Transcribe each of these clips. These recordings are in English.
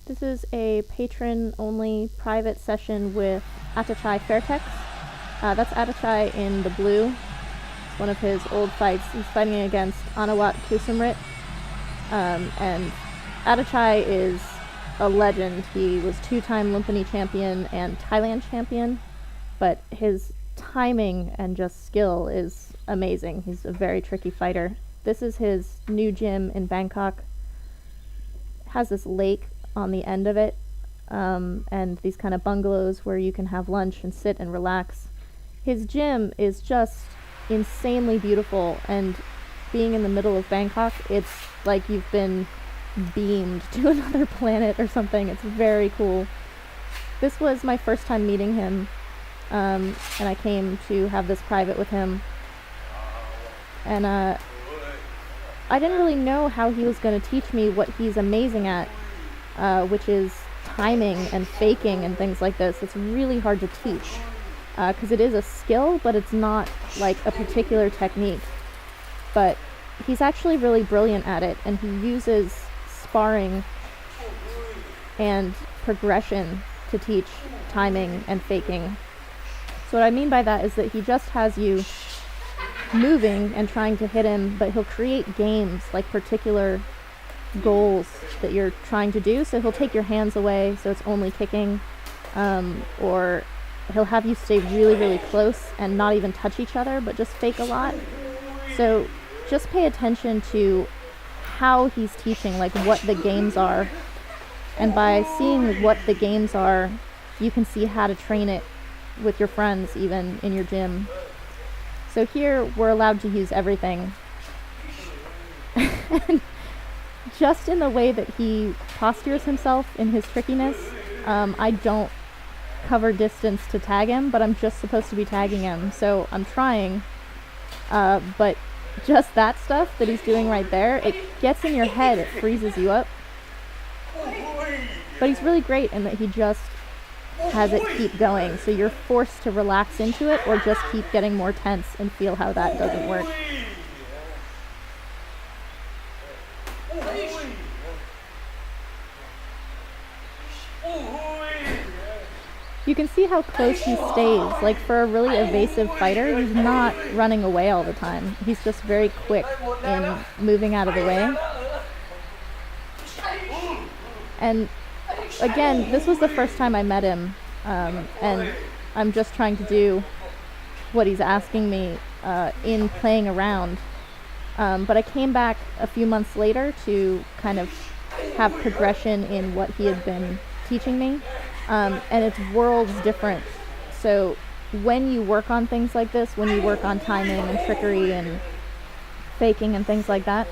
This is a patron-only private session with Attachai Fairtex. That's Attachai in the blue. It's one of his old fights. He's fighting against Anawat Kusumrit. And Attachai is a legend. He was 2-time Lumpini champion and Thailand champion, but his timing and just skill is amazing. He's a very tricky fighter. This is his new gym in Bangkok. It has this lake on the end of it, and these kind of bungalows where you can have lunch and sit and relax. His gym is just insanely beautiful, and being in the middle of Bangkok, it's like you've been beamed to another planet or something. It's very cool. This was my first time meeting him, and I came to have this private with him, and I didn't really know how he was going to teach me what he's amazing at, which is timing and faking and things like this. It's really hard to teach because it is a skill, but it's not like a particular technique. But he's actually really brilliant at it, and he uses sparring and progression to teach timing and faking. So what I mean by that is that he just has you moving and trying to hit him, but he'll create games, like particular goals that you're trying to do. So he'll take your hands away, so it's only kicking, or he'll have you stay really, really close and not even touch each other, but just fake a lot. So just pay attention to how he's teaching, like what the games are. And by seeing what the games are, you can see how to train it with your friends, even in your gym. So here we're allowed to use everything. And just in the way that he postures himself in his trickiness, I don't cover distance to tag him, but I'm just supposed to be tagging him. So I'm trying, but just that stuff that he's doing right there, it gets in your head, it freezes you up. But he's really great in that he just has it keep going, so you're forced to relax into it or just keep getting more tense and feel how that doesn't work. You can see how close he stays. Like, for a really evasive fighter, he's not running away all the time. He's just very quick in moving out of the way. And again, this was the first time I met him, and I'm just trying to do what he's asking me in playing around. But I came back a few months later to kind of have progression in what he had been teaching me, and it's worlds different. So when you work on things like this, when you work on timing and trickery and faking and things like that,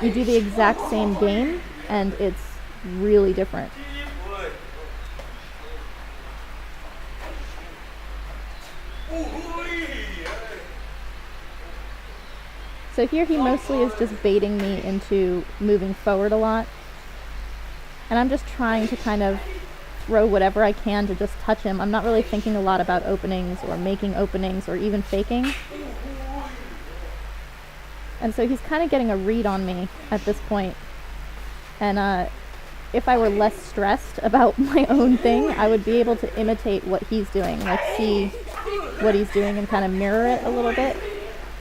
you do the exact same game, and it's really different. So here he mostly is just baiting me into moving forward a lot. And I'm just trying to kind of throw whatever I can to just touch him. I'm not really thinking a lot about openings or making openings or even faking. And so he's kind of getting a read on me at this point. And if I were less stressed about my own thing, I would be able to imitate what he's doing, like see what he's doing and kind of mirror it a little bit,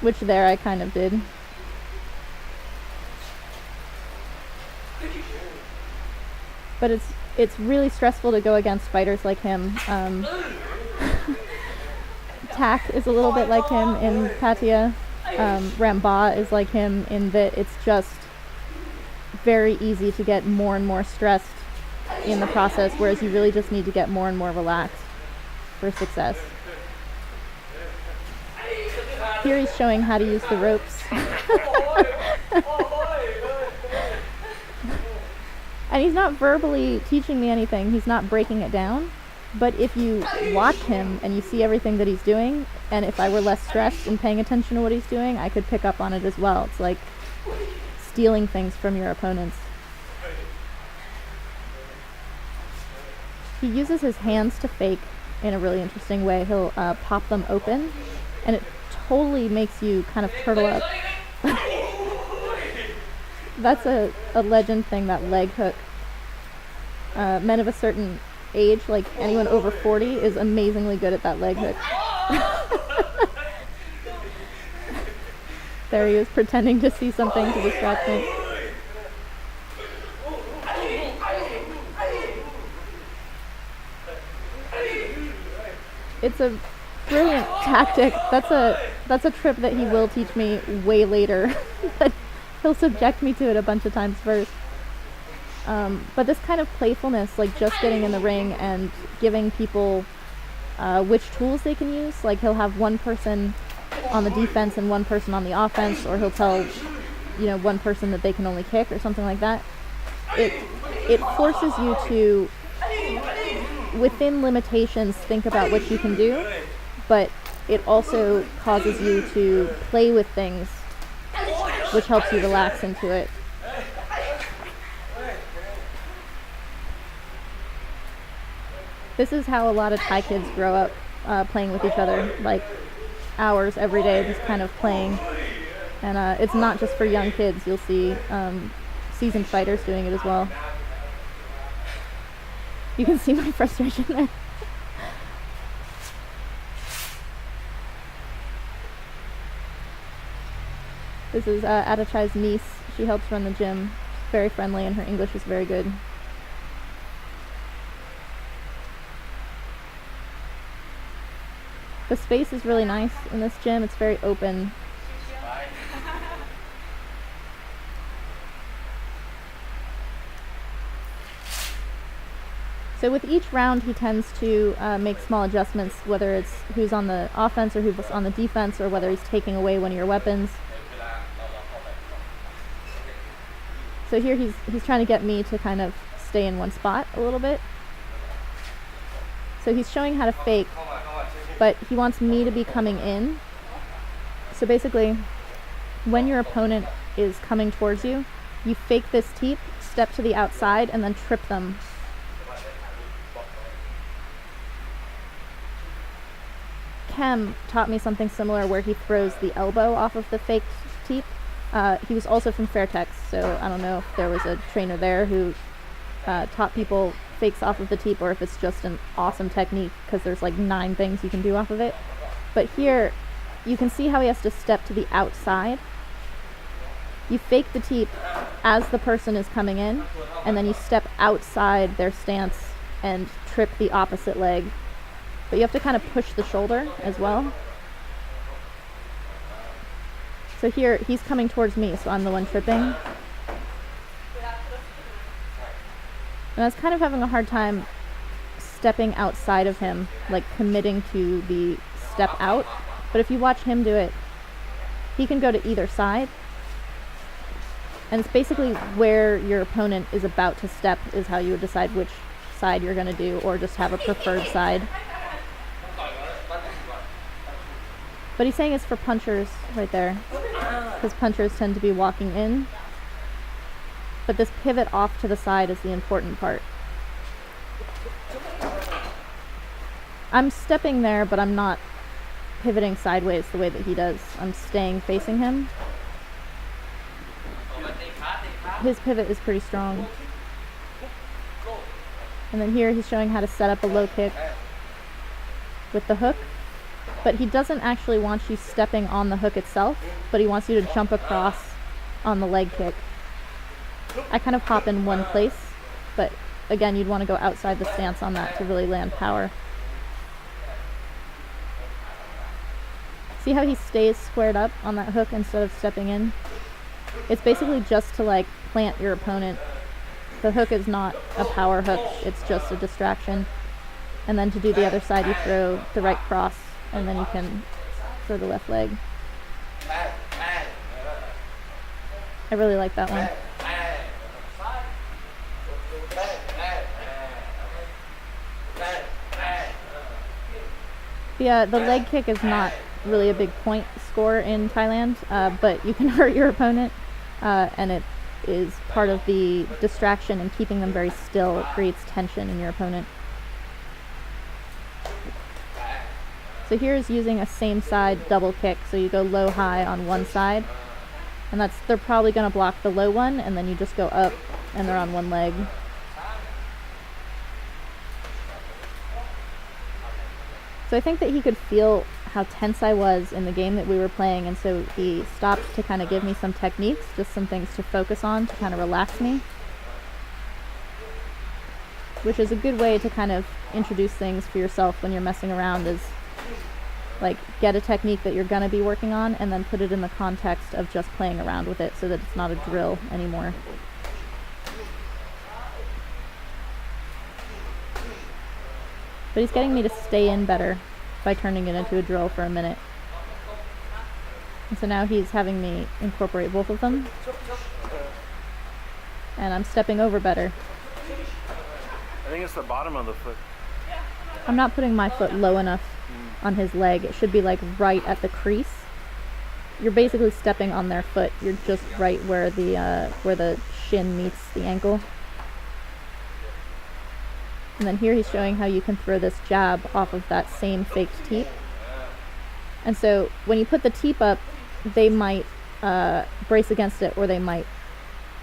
which there I kind of did. But it's really stressful to go against fighters like him. Tak is a little bit like him in Pattaya. Ramba is like him in that it's just very easy to get more and more stressed in the process, whereas you really just need to get more and more relaxed for success. Here he's showing how to use the ropes. And he's not verbally teaching me anything, he's not breaking it down, but if you watch him and you see everything that he's doing, and if I were less stressed and paying attention to what he's doing, I could pick up on it as well. It's like stealing things from your opponents. He uses his hands to fake in a really interesting way. He'll pop them open, and it totally makes you kind of turtle up. That's a legend thing, that leg hook. men of a certain age, like anyone over 40, is amazingly good at that leg hook. There he is pretending to see something to distract me. It's a brilliant tactic. That's a trip that he will teach me way later. But he'll subject me to it a bunch of times first. But this kind of playfulness, like just getting in the ring and giving people which tools they can use. Like he'll have one person on the defense and one person on the offense, or he'll tell, one person that they can only kick or something like that. It forces you to, within limitations, think about what you can do, but it also causes you to play with things, which helps you relax into it. This is how a lot of Thai kids grow up, playing with each other, like hours every day, just kind of playing. And it's not just for young kids. You'll see seasoned fighters doing it as well. You can see my frustration there. This is Attachai's niece. She helps run the gym. She's very friendly and her English is very good. The space is really nice in this gym. It's very open. So with each round he tends to make small adjustments, whether it's who's on the offense or who's on the defense, or whether he's taking away one of your weapons. So here he's trying to get me to kind of stay in one spot a little bit. So he's showing how to fake, but he wants me to be coming in. So basically, when your opponent is coming towards you, you fake this teep, step to the outside, and then trip them. Kem taught me something similar where he throws the elbow off of the faked teep. He was also from Fairtex, so I don't know if there was a trainer there who taught people fakes off of the teep, or if it's just an awesome technique because there's like 9 things you can do off of it. But here you can see how he has to step to the outside. You fake the teep as the person is coming in, and then you step outside their stance and trip the opposite leg. But you have to kind of push the shoulder as well. So here he's coming towards me, so I'm the one tripping. And I was kind of having a hard time stepping outside of him, like committing to the step out. But if you watch him do it, he can go to either side. And it's basically where your opponent is about to step is how you would decide which side you're going to do, or just have a preferred side. But he's saying it's for punchers right there, because punchers tend to be walking in. But this pivot off to the side is the important part. I'm stepping there, but I'm not pivoting sideways the way that he does. I'm staying facing him. His pivot is pretty strong. And then here he's showing how to set up a low kick with the hook. But he doesn't actually want you stepping on the hook itself, but he wants you to jump across on the leg kick. I kind of hop in one place, but again, you'd want to go outside the stance on that to really land power. See how he stays squared up on that hook instead of stepping in? It's basically just to like plant your opponent. The hook is not a power hook, it's just a distraction. And then to do the other side, you throw the right cross, and then you can throw the left leg. I really like that one. Yeah, the leg kick is not really a big point score in Thailand, but you can hurt your opponent, and it is part of the distraction and keeping them very still. It creates tension in your opponent. So here is using a same side double kick, so you go low high on one side, and they're probably going to block the low one, and then you just go up and they're on one leg. So I think that he could feel how tense I was in the game that we were playing, and so he stopped to kind of give me some techniques, just some things to focus on to kind of relax me. Which is a good way to kind of introduce things for yourself when you're messing around, is like get a technique that you're gonna be working on and then put it in the context of just playing around with it so that it's not a drill anymore. But he's getting me to stay in better by turning it into a drill for a minute. And so now he's having me incorporate both of them. And I'm stepping over better. I think it's the bottom of the foot. I'm not putting my foot low enough on his leg. It should be like right at the crease. You're basically stepping on their foot. You're just right where the shin meets the ankle. And then here he's showing how you can throw this jab off of that same faked teep. And so when you put the teep up, they might brace against it, or they might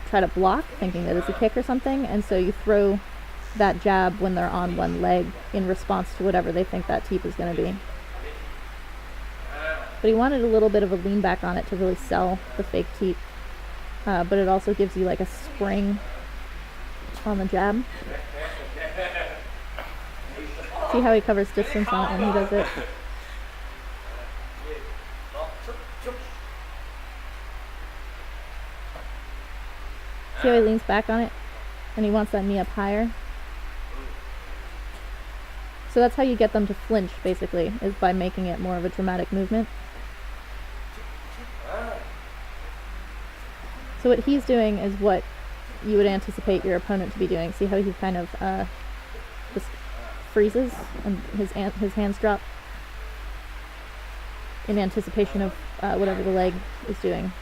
try to block, thinking that it's a kick or something. And so you throw that jab when they're on one leg in response to whatever they think that teep is going to be. But he wanted a little bit of a lean back on it to really sell the fake teep. But it also gives you like a spring on the jab. See how he covers distance on it when he does it? See how he leans back on it? And he wants that knee up higher. So that's how you get them to flinch, basically, is by making it more of a dramatic movement. So what he's doing is what you would anticipate your opponent to be doing. See how he kind of just freezes and his hands drop in anticipation of whatever the leg is doing.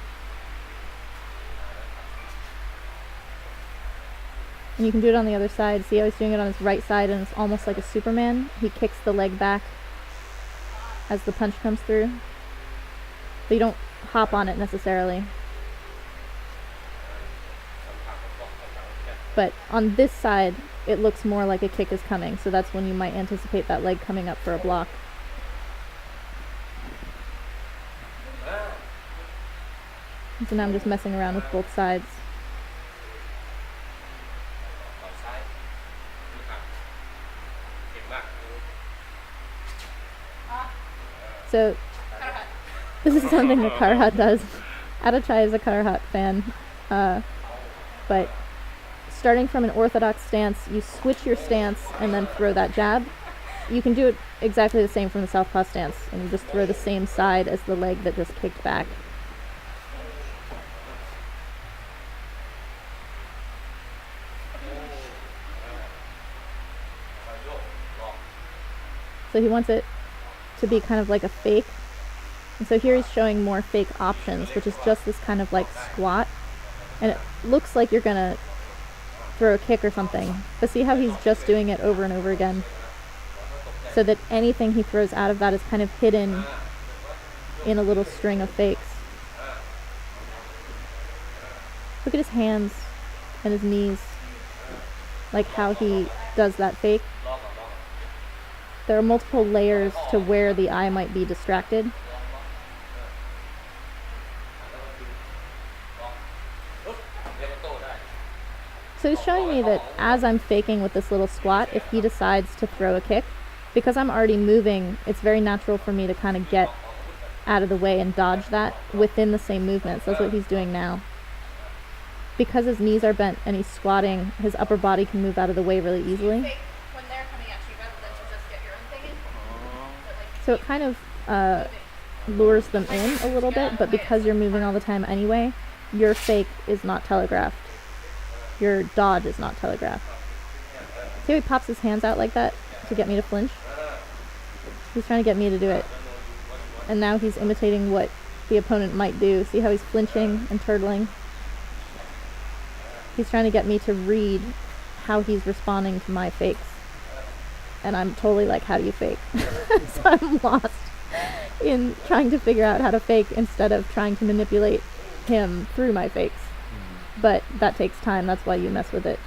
And you can do it on the other side. See how he's doing it on his right side, and it's almost like a Superman. He kicks the leg back as the punch comes through. But you don't hop on it necessarily. But on this side, it looks more like a kick is coming, so that's when you might anticipate that leg coming up for a block. And so now I'm just messing around with both sides. So this is something that Karhat does. Attachai is a Karhat fan, but starting from an orthodox stance, you switch your stance and then throw that jab. You can do it exactly the same from the southpaw stance, and you just throw the same side as the leg that just kicked back. So he wants it to be kind of like a fake. And so here he's showing more fake options, which is just this kind of like squat. And it looks like you're gonna throw a kick or something. But see how he's just doing it over and over again? So that anything he throws out of that is kind of hidden in a little string of fakes. Look at his hands and his knees. Like how he does that fake. There are multiple layers to where the eye might be distracted. So he's showing me that as I'm faking with this little squat, if he decides to throw a kick, because I'm already moving, it's very natural for me to kind of get out of the way and dodge that within the same movements. That's what he's doing now. Because his knees are bent and he's squatting, his upper body can move out of the way really easily. So it kind of lures them in a little bit, but because you're moving all the time anyway, your fake is not telegraphed. Your dodge is not telegraphed. See how he pops his hands out like that to get me to flinch? He's trying to get me to do it. And now he's imitating what the opponent might do. See how he's flinching and turtling? He's trying to get me to read how he's responding to my fakes. And I'm totally like, how do you fake? So I'm lost in trying to figure out how to fake instead of trying to manipulate him through my fakes. But that takes time, that's why you mess with it.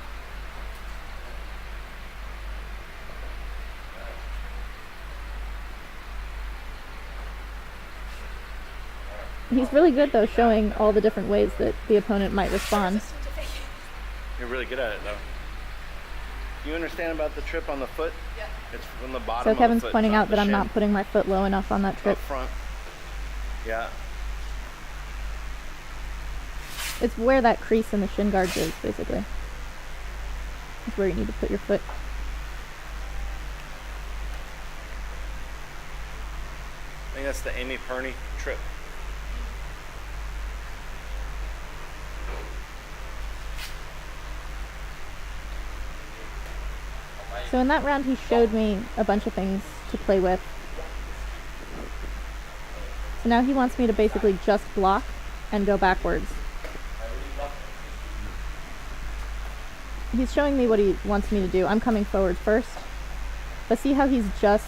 He's really good though, showing all the different ways that the opponent might respond. You're really good at it though. You understand about the trip on the foot? Yeah. It's from the bottom So of Kevin's the foot, pointing not out that the I'm shin. not putting my foot low enough on that trip. Up front. Yeah. It's where that crease in the shin guards is, basically. It's where you need to put your foot. I think that's the Amy Perney trip. So in that round he showed me a bunch of things to play with. So now he wants me to basically just block and go backwards. He's showing me what he wants me to do. I'm coming forward first. But see how he's just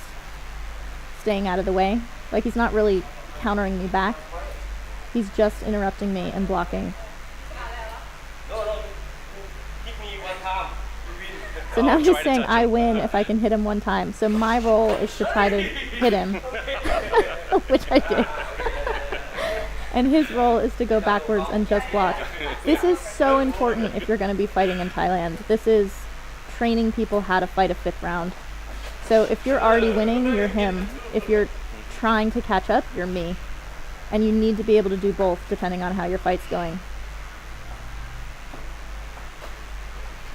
staying out of the way? Like he's not really countering me back. He's just interrupting me and blocking. So now he's saying I win if I can hit him one time. So my role is to try to hit him, which I did. And his role is to go backwards and just block. This is so important if you're going to be fighting in Thailand. This is training people how to fight a 5th round. So if you're already winning, you're him. If you're trying to catch up, you're me. And you need to be able to do both depending on how your fight's going.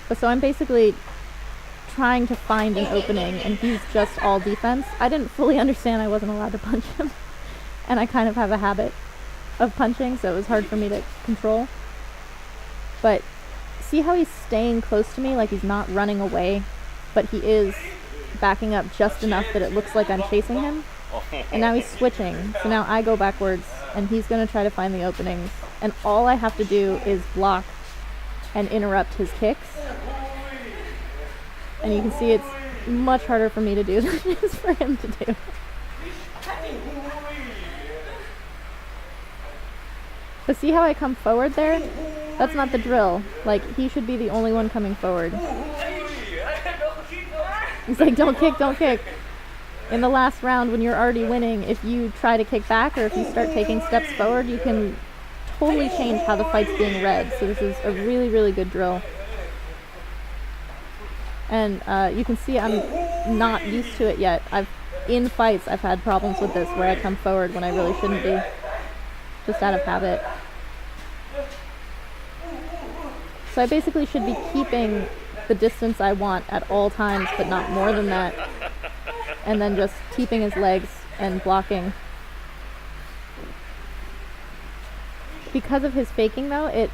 But so I'm basically trying to find an opening and he's just all defense. I didn't fully understand I wasn't allowed to punch him. And I kind of have a habit of punching, so it was hard for me to control. But see how he's staying close to me, like he's not running away, but he is backing up just enough that it looks like I'm chasing him. And now he's switching, so now I go backwards and he's going to try to find the openings. And all I have to do is block and interrupt his kicks. And you can see it's much harder for me to do than it is for him to do. But see how I come forward there? That's not the drill. Like, he should be the only one coming forward. He's like, don't kick, don't kick. In the last round, when you're already winning, if you try to kick back or if you start taking steps forward, you can totally change how the fight's being read. So this is a really, really good drill. And you can see I'm not used to it yet. In fights, I've had problems with this where I come forward when I really shouldn't be, just out of habit. So I basically should be keeping the distance I want at all times, but not more than that. And then just keeping his legs and blocking. Because of his faking though, it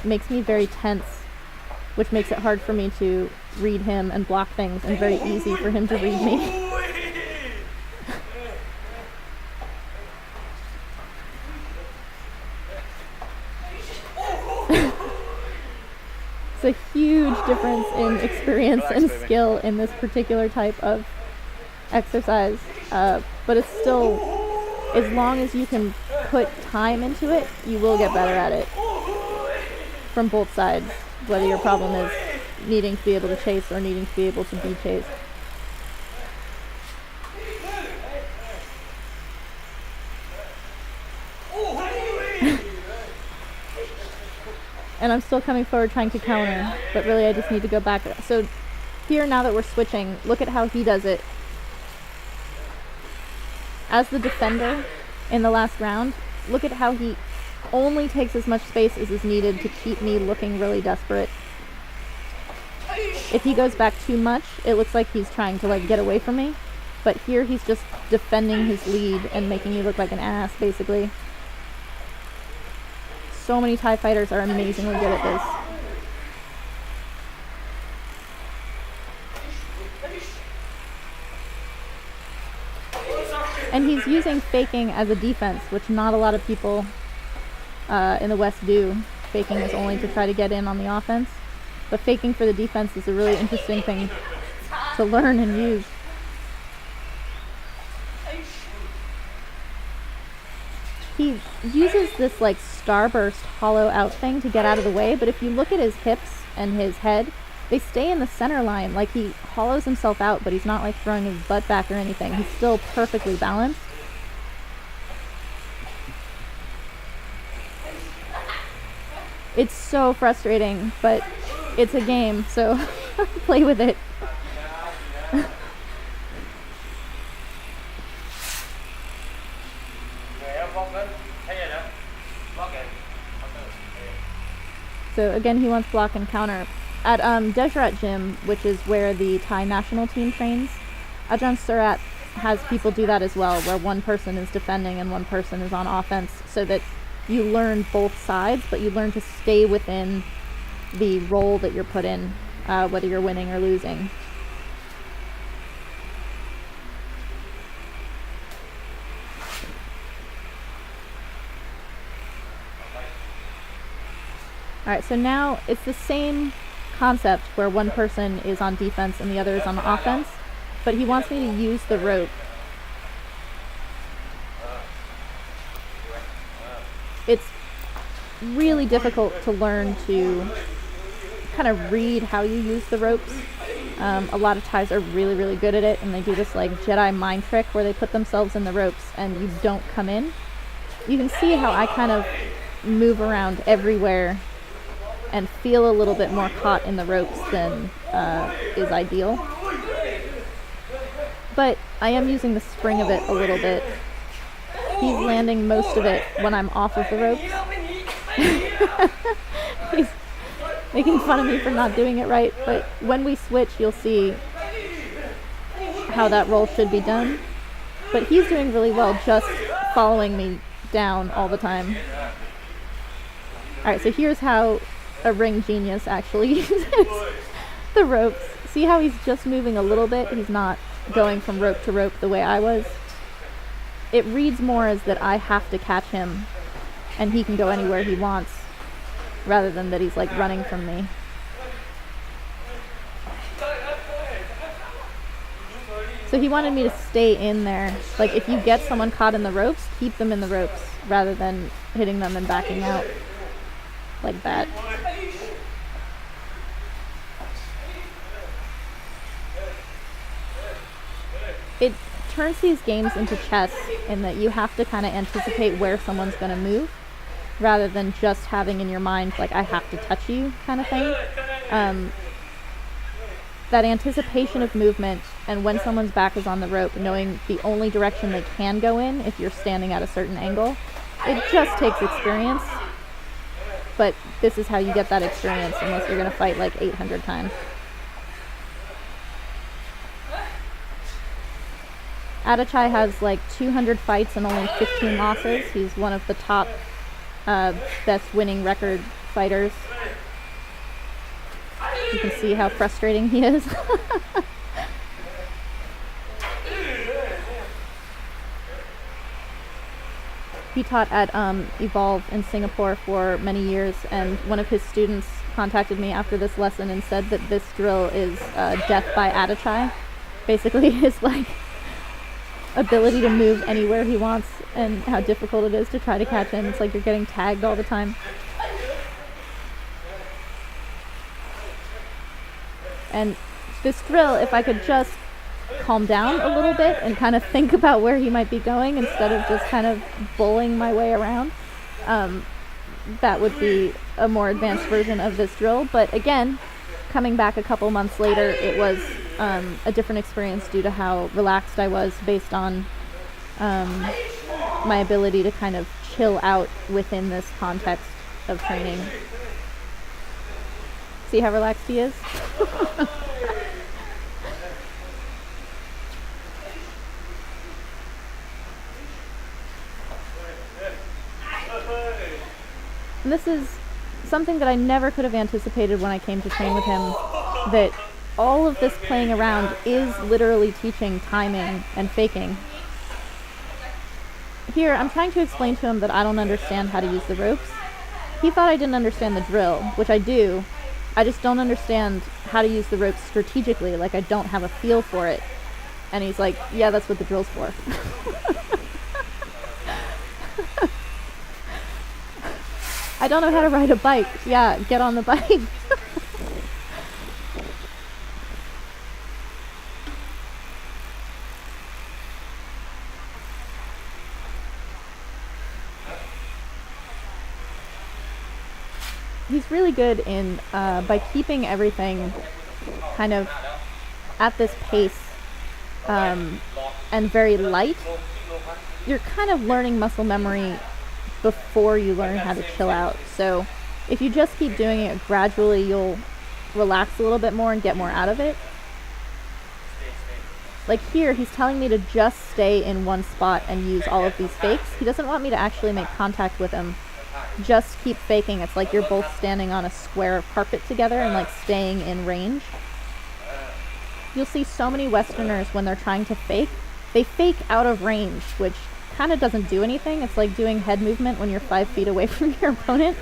makes me very tense, which makes it hard for me to read him and block things, and very easy for him to read me. It's a huge difference in experience and skill in this particular type of exercise, but it's still, as long as you can put time into it, you will get better at it from both sides, whether your problem is needing to be able to chase or needing to be able to be chased. And I'm still coming forward trying to counter, but really I just need to go back. So here, now that we're switching, look at how he does it. As the defender in the last round, look at how he only takes as much space as is needed to keep me looking really desperate. If he goes back too much, it looks like he's trying to get away from me. But here he's just defending his lead and making me look like an ass, basically. So many Thai fighters are amazingly good at this. And he's using faking as a defense, which not a lot of people in the West do. Faking is only to try to get in on the offense. But faking for the defense is a really interesting thing to learn and use. He uses this starburst hollow out thing to get out of the way, but if you look at his hips and his head, they stay in the center line. He hollows himself out, but he's not throwing his butt back or anything. He's still perfectly balanced. It's so frustrating, but it's a game, so play with it. So again, he wants block and counter. At Deseret Gym, which is where the Thai national team trains, Ajahn Surat has people do that as well, where one person is defending and one person is on offense, so that you learn both sides, but you learn to stay within the role that you're put in, whether you're winning or losing. Alright, so now it's the same concept where one person is on defense and the other is on offense, but he wants me to use the rope. It's really difficult to learn to kind of read how you use the ropes. A lot of Thais are really, really good at it, and they do this like Jedi mind trick where they put themselves in the ropes and you don't come in. You can see how I kind of move around everywhere and feel a little bit more caught in the ropes than is ideal. But I am using the spring of it a little bit. He's landing most of it when I'm off of the ropes. He's making fun of me for not doing it right, but when we switch, you'll see how that roll should be done. But he's doing really well just following me down all the time. Alright, so here's how a ring genius actually uses the ropes. See how he's just moving a little bit? He's not going from rope to rope the way I was. It reads more as that I have to catch him and he can go anywhere he wants, rather than that he's like running from me. So he wanted me to stay in there. Like, if you get someone caught in the ropes, keep them in the ropes rather than hitting them and backing out like that. It turns these games into chess in that you have to kind of anticipate where someone's going to move, rather than just having in your mind, like, I have to touch you kind of thing. That anticipation of movement, and when someone's back is on the rope, knowing the only direction they can go in if you're standing at a certain angle, it just takes experience. But this is how you get that experience, unless you're going to fight like 800 times. Attachai has like 200 fights and only 15 losses. He's one of the top best winning record fighters. You can see how frustrating he is. He taught at Evolve in Singapore for many years, and one of his students contacted me after this lesson and said that this drill is death by Attachai. Basically his like ability to move anywhere he wants, and how difficult it is to try to catch him. It's like you're getting tagged all the time. And this drill, if I could just calm down a little bit and kind of think about where he might be going instead of just kind of bullying my way around, that would be a more advanced version of this drill. But again, coming back a couple months later, it was a different experience due to how relaxed I was, based on my ability to kind of chill out within this context of training. See how relaxed he is? And this is something that I never could have anticipated when I came to train with him, that all of this playing around is literally teaching timing and faking. Here, I'm trying to explain to him that I don't understand how to use the ropes. He thought I didn't understand the drill, which I do. I just don't understand how to use the ropes strategically, like I don't have a feel for it. And he's like, yeah, that's what the drill's for. I don't know how to ride a bike. Yeah, get on the bike. he's really good in, by keeping everything kind of at this pace and very light, you're kind of learning muscle memory before you learn how to chill out. So if you just keep doing it gradually, you'll relax a little bit more and get more out of it. Like here, he's telling me to just stay in one spot and use all of these fakes. He doesn't want me to actually make contact with him. Just keep faking. It's like you're both standing on a square of carpet together and like staying in range. You'll see so many Westerners when they're trying to fake, they fake out of range, which kind of doesn't do anything. It's like doing head movement when you're 5 feet away from your opponent.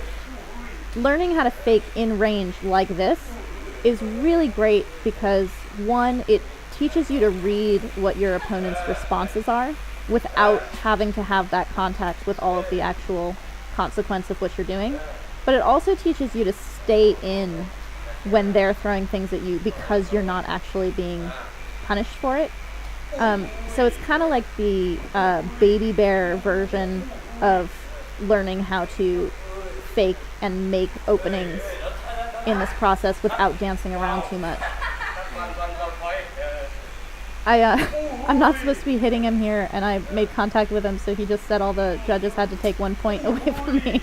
Learning how to fake in range like this is really great because, one, it teaches you to read what your opponent's responses are without having to have that contact with all of the actual consequence of what you're doing. But it also teaches you to stay in when they're throwing things at you because you're not actually being punished for it. So it's kind of like the baby bear version of learning how to fake and make openings in this process without dancing around too much. I'm not supposed to be hitting him here, and I made contact with him, so he just said all the judges had to take 1 point away from me.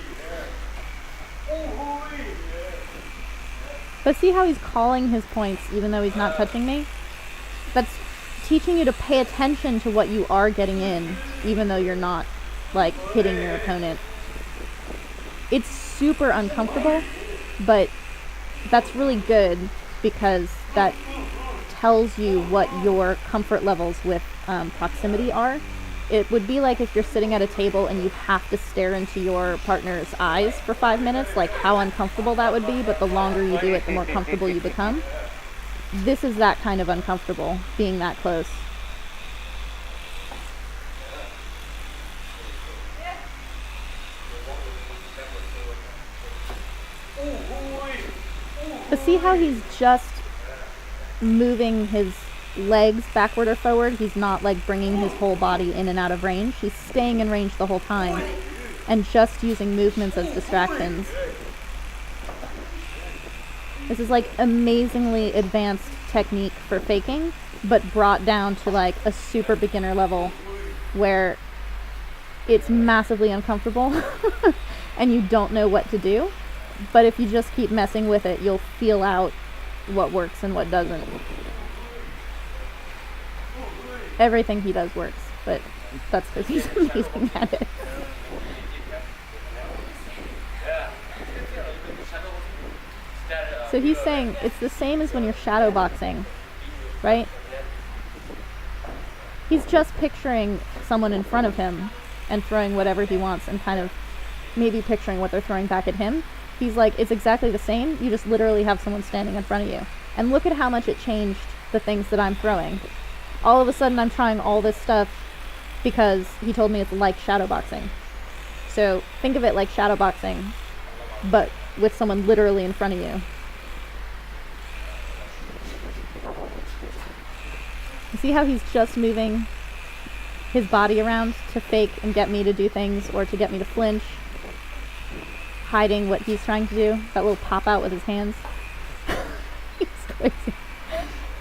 But see how he's calling his points even though he's not touching me? That's teaching you to pay attention to what you are getting in, even though you're not, like, hitting your opponent. It's super uncomfortable, but that's really good because that tells you what your comfort levels with proximity are. It would be like if you're sitting at a table and you have to stare into your partner's eyes for 5 minutes, like how uncomfortable that would be, but the longer you do it, the more comfortable you become. This is that kind of uncomfortable, being that close. But see how he's just moving his legs backward or forward? He's not like bringing his whole body in and out of range. He's staying in range the whole time and just using movements as distractions. This is like amazingly advanced technique for faking, but brought down to like a super beginner level where it's massively uncomfortable and you don't know what to do. But if you just keep messing with it, you'll feel out what works and what doesn't. Everything he does works, but that's because he's amazing at it. So he's saying it's the same as when you're shadow boxing, right? He's just picturing someone in front of him and throwing whatever he wants and kind of maybe picturing what they're throwing back at him. He's like, it's exactly the same, you just literally have someone standing in front of you. And look at how much it changed the things that I'm throwing. All of a sudden I'm trying all this stuff because he told me it's like shadow boxing. So think of it like shadow boxing, but with someone literally in front of you. You see how he's just moving his body around to fake and get me to do things or to get me to flinch, hiding what he's trying to do, that little pop out with his hands. He's crazy.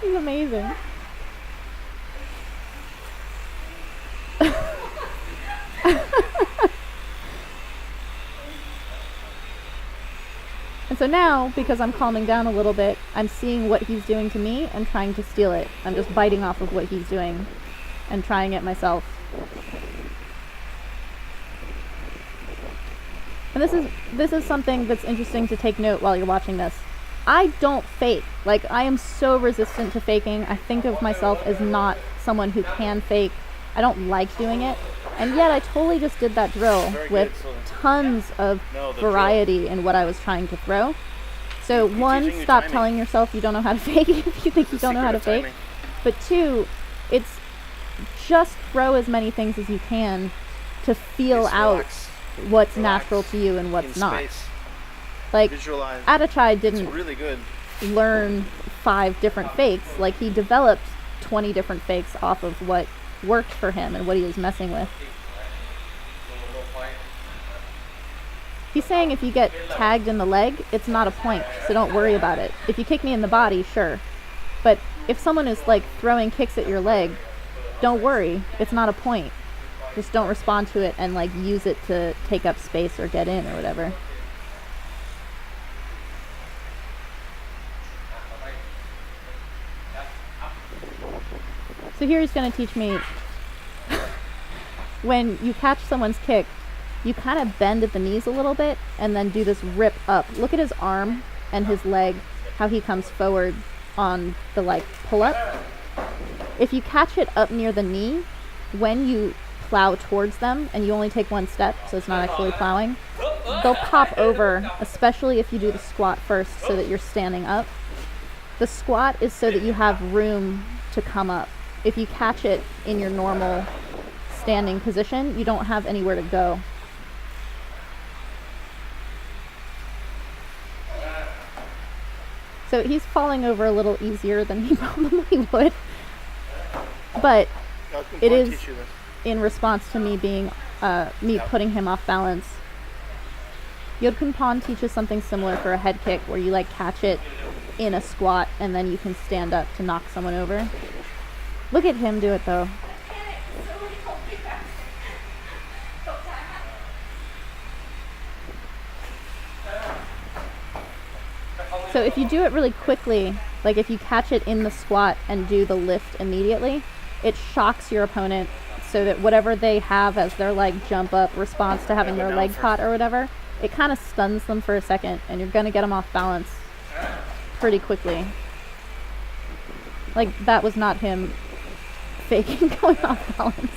He's amazing. And so now, because I'm calming down a little bit, I'm seeing what he's doing to me and trying to steal it. I'm just biting off of what he's doing and trying it myself. And this is something that's interesting to take note while you're watching this. I don't fake. Like, I am so resistant to faking. I think of myself as not someone who can fake. I don't like doing it. And yet I totally just did that drill with tons of variety in what I was trying to throw. So one, stop telling yourself you don't know how to fake if you think you don't know how to fake. But two, it's just throw as many things as you can to feel out what's natural to you and what's not. Like, Attachai didn't learn 5 different fakes. Like, he developed 20 different fakes off of what worked for him and what he was messing with. He's saying if you get tagged in the leg, it's not a point, so don't worry about it. If you kick me in the body, sure. But if someone is like throwing kicks at your leg, don't worry, it's not a point. Just don't respond to it and like use it to take up space or get in or whatever. So here he's going to teach me when you catch someone's kick, you kind of bend at the knees a little bit and then do this rip up. Look at his arm and his leg, how he comes forward on the like pull up. If you catch it up near the knee, when you plow towards them and you only take one step, so it's not actually plowing, they'll pop over, especially if you do the squat first so that you're standing up. The squat is so that you have room to come up. If you catch it in your normal standing position, you don't have anywhere to go. So he's falling over a little easier than he probably would. But it is in response to me being, me putting him off balance. Yodkun Pon teaches something similar for a head kick where you like catch it in a squat and then you can stand up to knock someone over. Look at him do it though. So if you do it really quickly, like if you catch it in the squat and do the lift immediately, it shocks your opponent so that whatever they have as their like jump up response to having their leg caught or whatever, it kind of stuns them for a second and you're going to get them off balance pretty quickly. Like that was not him faking going off balance,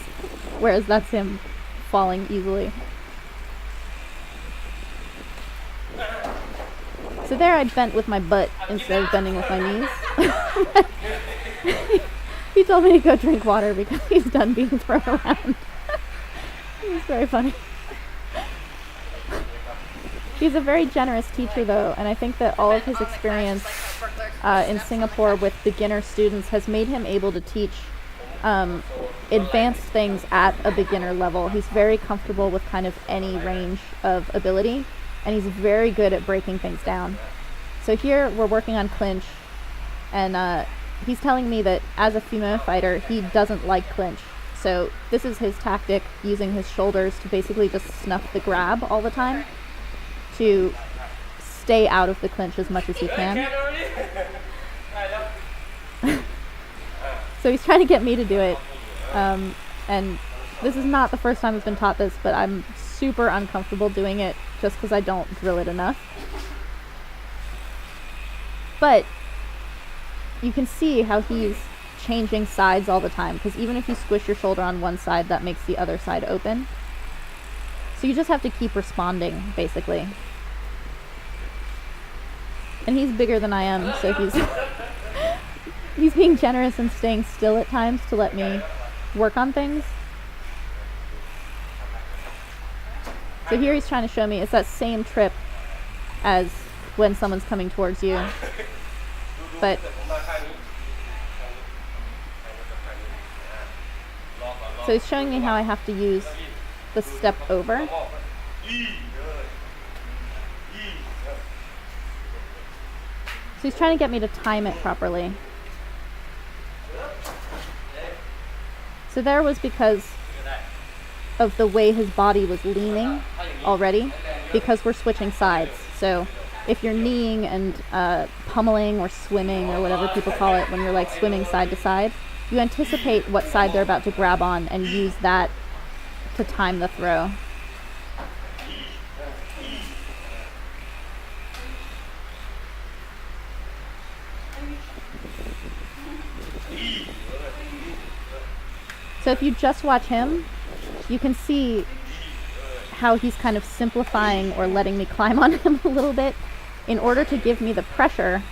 whereas that's him falling easily. So there I bent with my butt instead of bending with my knees. He told me to go drink water because he's done being thrown around. It was very funny. He's a very generous teacher though, and I think that all of his experience in Singapore with beginner students has made him able to teach advanced things at a beginner level. He's very comfortable with kind of any range of ability, and he's very good at breaking things down. So here we're working on clinch, and he's telling me that as a female fighter, he doesn't like clinch. So this is his tactic, using his shoulders to basically just snuff the grab all the time to stay out of the clinch as much as he can. So he's trying to get me to do it, and this is not the first time I've been taught this, but I'm super uncomfortable doing it just because I don't drill it enough. But you can see how he's changing sides all the time, because even if you squish your shoulder on one side, that makes the other side open. So you just have to keep responding, basically. And he's bigger than I am, so he's being generous and staying still at times to let me work on things. So here he's trying to show me it's that same trip as when someone's coming towards you. But so he's showing me how I have to use the step over. So he's trying to get me to time it properly. So there was because of the way his body was leaning already, because we're switching sides. So if you're kneeing and pummeling or swimming or whatever people call it, when you're like swimming side to side, you anticipate what side they're about to grab on and use that to time the throw. So if you just watch him, you can see how he's kind of simplifying or letting me climb on him a little bit in order to give me the pressure,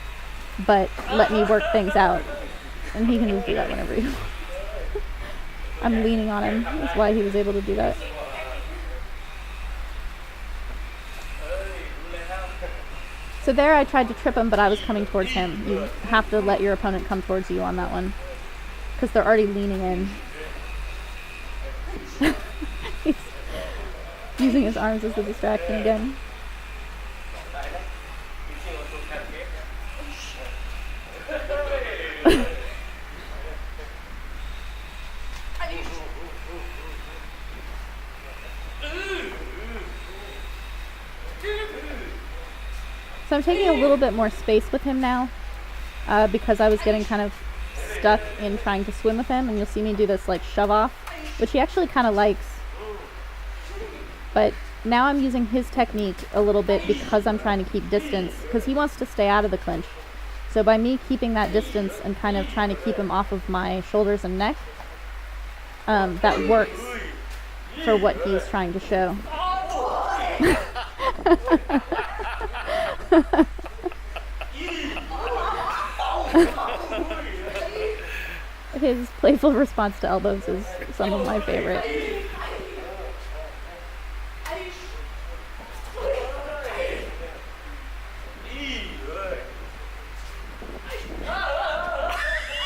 but let me work things out. And he can just do that whenever he wants. I'm leaning on him. That's why he was able to do that. So there I tried to trip him, but I was coming towards him. You have to let your opponent come towards you on that one, because they're already leaning in. He's using his arms as a distraction again. So I'm taking a little bit more space with him now, because I was getting kind of stuck in trying to swim with him, and you'll see me do this like shove off, which he actually kind of likes. But now I'm using his technique a little bit because I'm trying to keep distance, because he wants to stay out of the clinch. So by me keeping that distance and kind of trying to keep him off of my shoulders and neck, that works for what he's trying to show. His playful response to elbows is some of my favorite.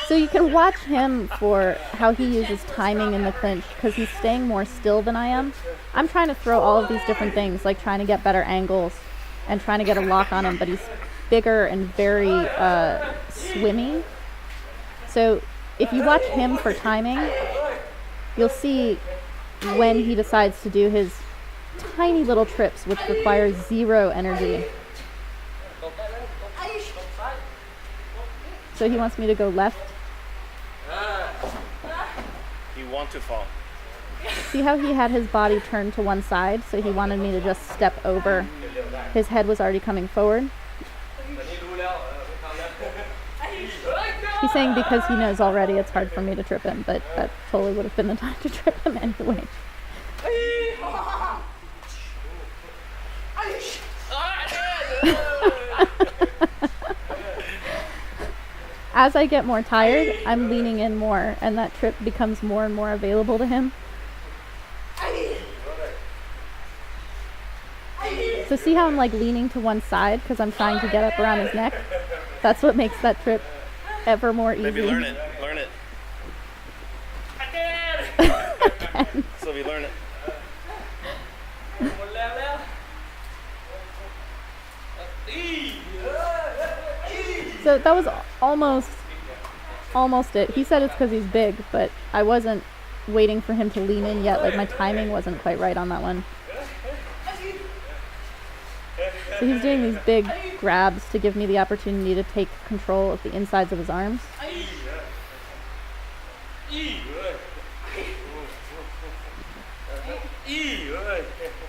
So you can watch him for how he uses timing in the clinch, because he's staying more still than I am. I'm trying to throw all of these different things, like trying to get better angles and trying to get a lock on him, but he's bigger and very swimmy. So if you watch him for timing, you'll see when he decides to do his tiny little trips, which require zero energy. So he wants me to go left. You want to fall. See how he had his body turned to one side, so he wanted me to just step over. His head was already coming forward. He's saying because he knows already it's hard for me to trip him, but that totally would have been the time to trip him anyway. As I get more tired, I'm leaning in more, and that trip becomes more and more available to him. So see how I'm like leaning to one side because I'm trying to get up around his neck? That's what makes that trip ever more easy. Maybe learn it. Learn it. Sylvie, learn it. So that was almost it. He said it's because he's big, but I wasn't waiting for him to lean in yet. Like my timing wasn't quite right on that one. So he's doing these big grabs to give me the opportunity to take control of the insides of his arms.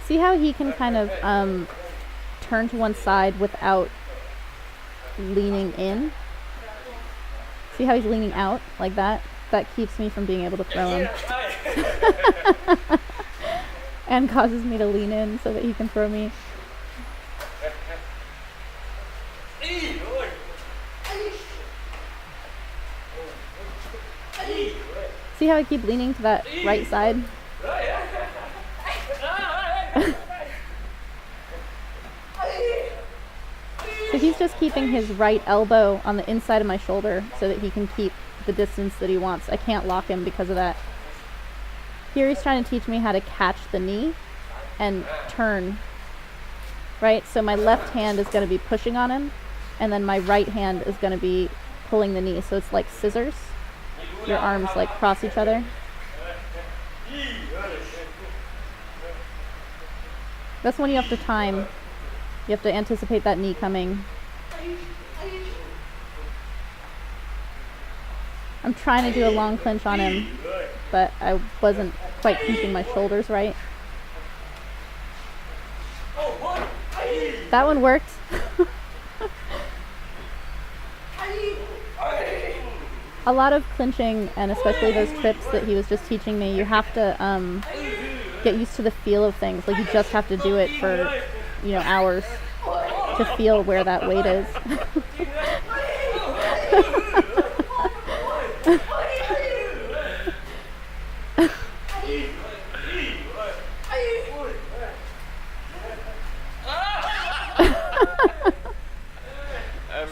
See how he can kind of turn to one side without leaning in? See how he's leaning out like that? That keeps me from being able to throw him. And causes me to lean in so that he can throw me. See how I keep leaning to that right side? So he's just keeping his right elbow on the inside of my shoulder so that he can keep the distance that he wants. I can't lock him because of that. Here he's trying to teach me how to catch the knee and turn. Right? So my left hand is going to be pushing on him, and then my right hand is going to be pulling the knee. So it's like scissors. Your arms like cross each other. That's when you have to time. You have to anticipate that knee coming. I'm trying to do a long clinch on him, but I wasn't quite keeping my shoulders right. That one worked. A lot of clinching, and especially those trips that he was just teaching me, you have to get used to the feel of things. Like you just have to do it for, hours to feel where that weight is.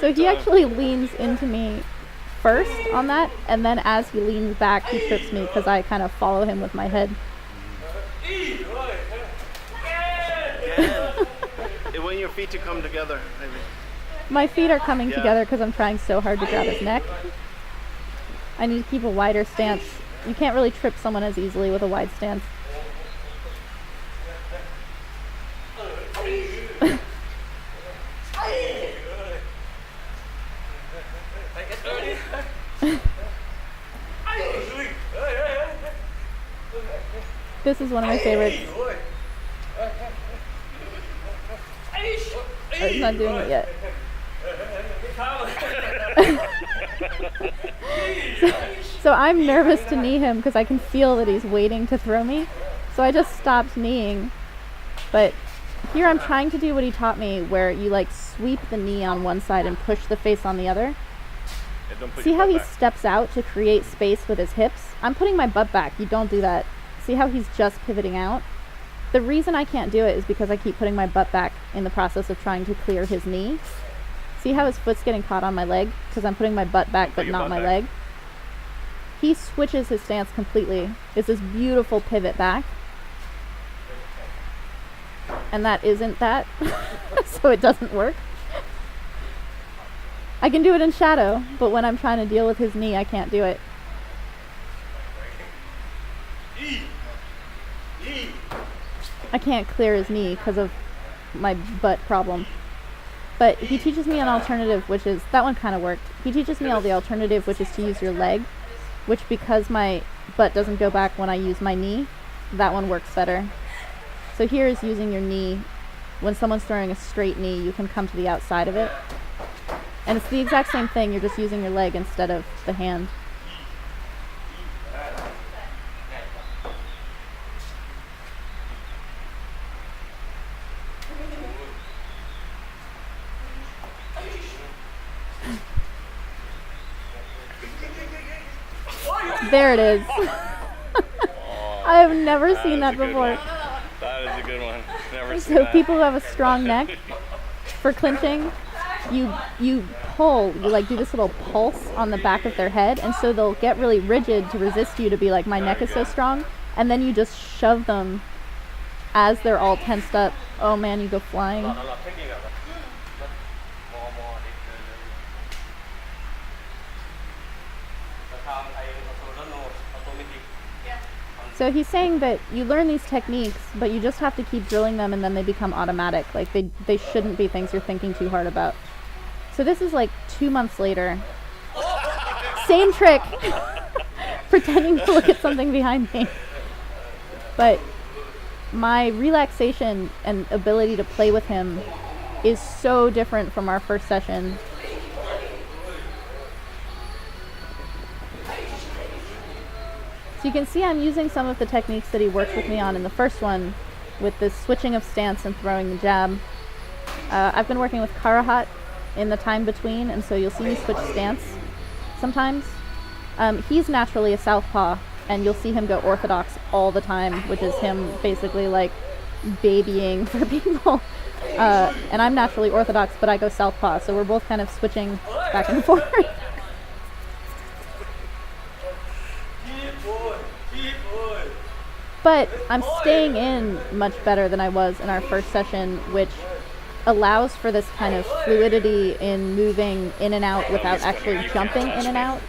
So he actually leans into me first on that, and then as he leans back, he trips me because I kind of follow him with my head. Want your feet to come together, maybe. My feet are coming together because I'm trying so hard to grab his neck. I need to keep a wider stance. You can't really trip someone as easily with a wide stance. This is one of my favorites. Oh, he's not doing it yet. So I'm nervous to knee him because I can feel that he's waiting to throw me. So I just stopped kneeing. But here I'm trying to do what he taught me, where you like sweep the knee on one side and push the face on the other. See how he steps out to create space with his hips? I'm putting my butt back. You don't do that. See how he's just pivoting out? The reason I can't do it is because I keep putting my butt back in the process of trying to clear his knee. See how his foot's getting caught on my leg? Because I'm putting my butt back but not my leg. He switches his stance completely. It's this beautiful pivot back. And that isn't that. So it doesn't work. I can do it in shadow, but when I'm trying to deal with his knee, I can't do it. I can't clear his knee because of my butt problem. But he teaches me an alternative, which is, that one kind of worked. He teaches me all the alternative, which is to use your leg, which because my butt doesn't go back when I use my knee, that one works better. So here is using your knee. When someone's throwing a straight knee, you can come to the outside of it. And it's the exact same thing, you're just using your leg instead of the hand. There it is. I have never seen that before. That is a good one. Never seen So that. people who have a strong neck, for clinching, you pull, you like do this little pulse on the back of their head, and so they'll get really rigid to resist you, to be like, my neck is so strong, and then you just shove them as they're all tensed up. Oh man, you go flying. So he's saying that you learn these techniques, but you just have to keep drilling them and then they become automatic. Like they shouldn't be things you're thinking too hard about. So this is like 2 months later. Same trick. Pretending to look at something behind me. But my relaxation and ability to play with him is so different from our first session. So you can see I'm using some of the techniques that he worked with me on in the first one, with this switching of stance and throwing the jab. I've been working with Karahat in the time between, and so you'll see me switch stance sometimes. He's naturally a southpaw, and you'll see him go orthodox all the time, which is him basically like babying for people. And I'm naturally orthodox, but I go southpaw, so we're both kind of switching back and forth. But I'm staying in much better than I was in our first session, which allows for this kind of fluidity in moving in and out without actually jumping in and out.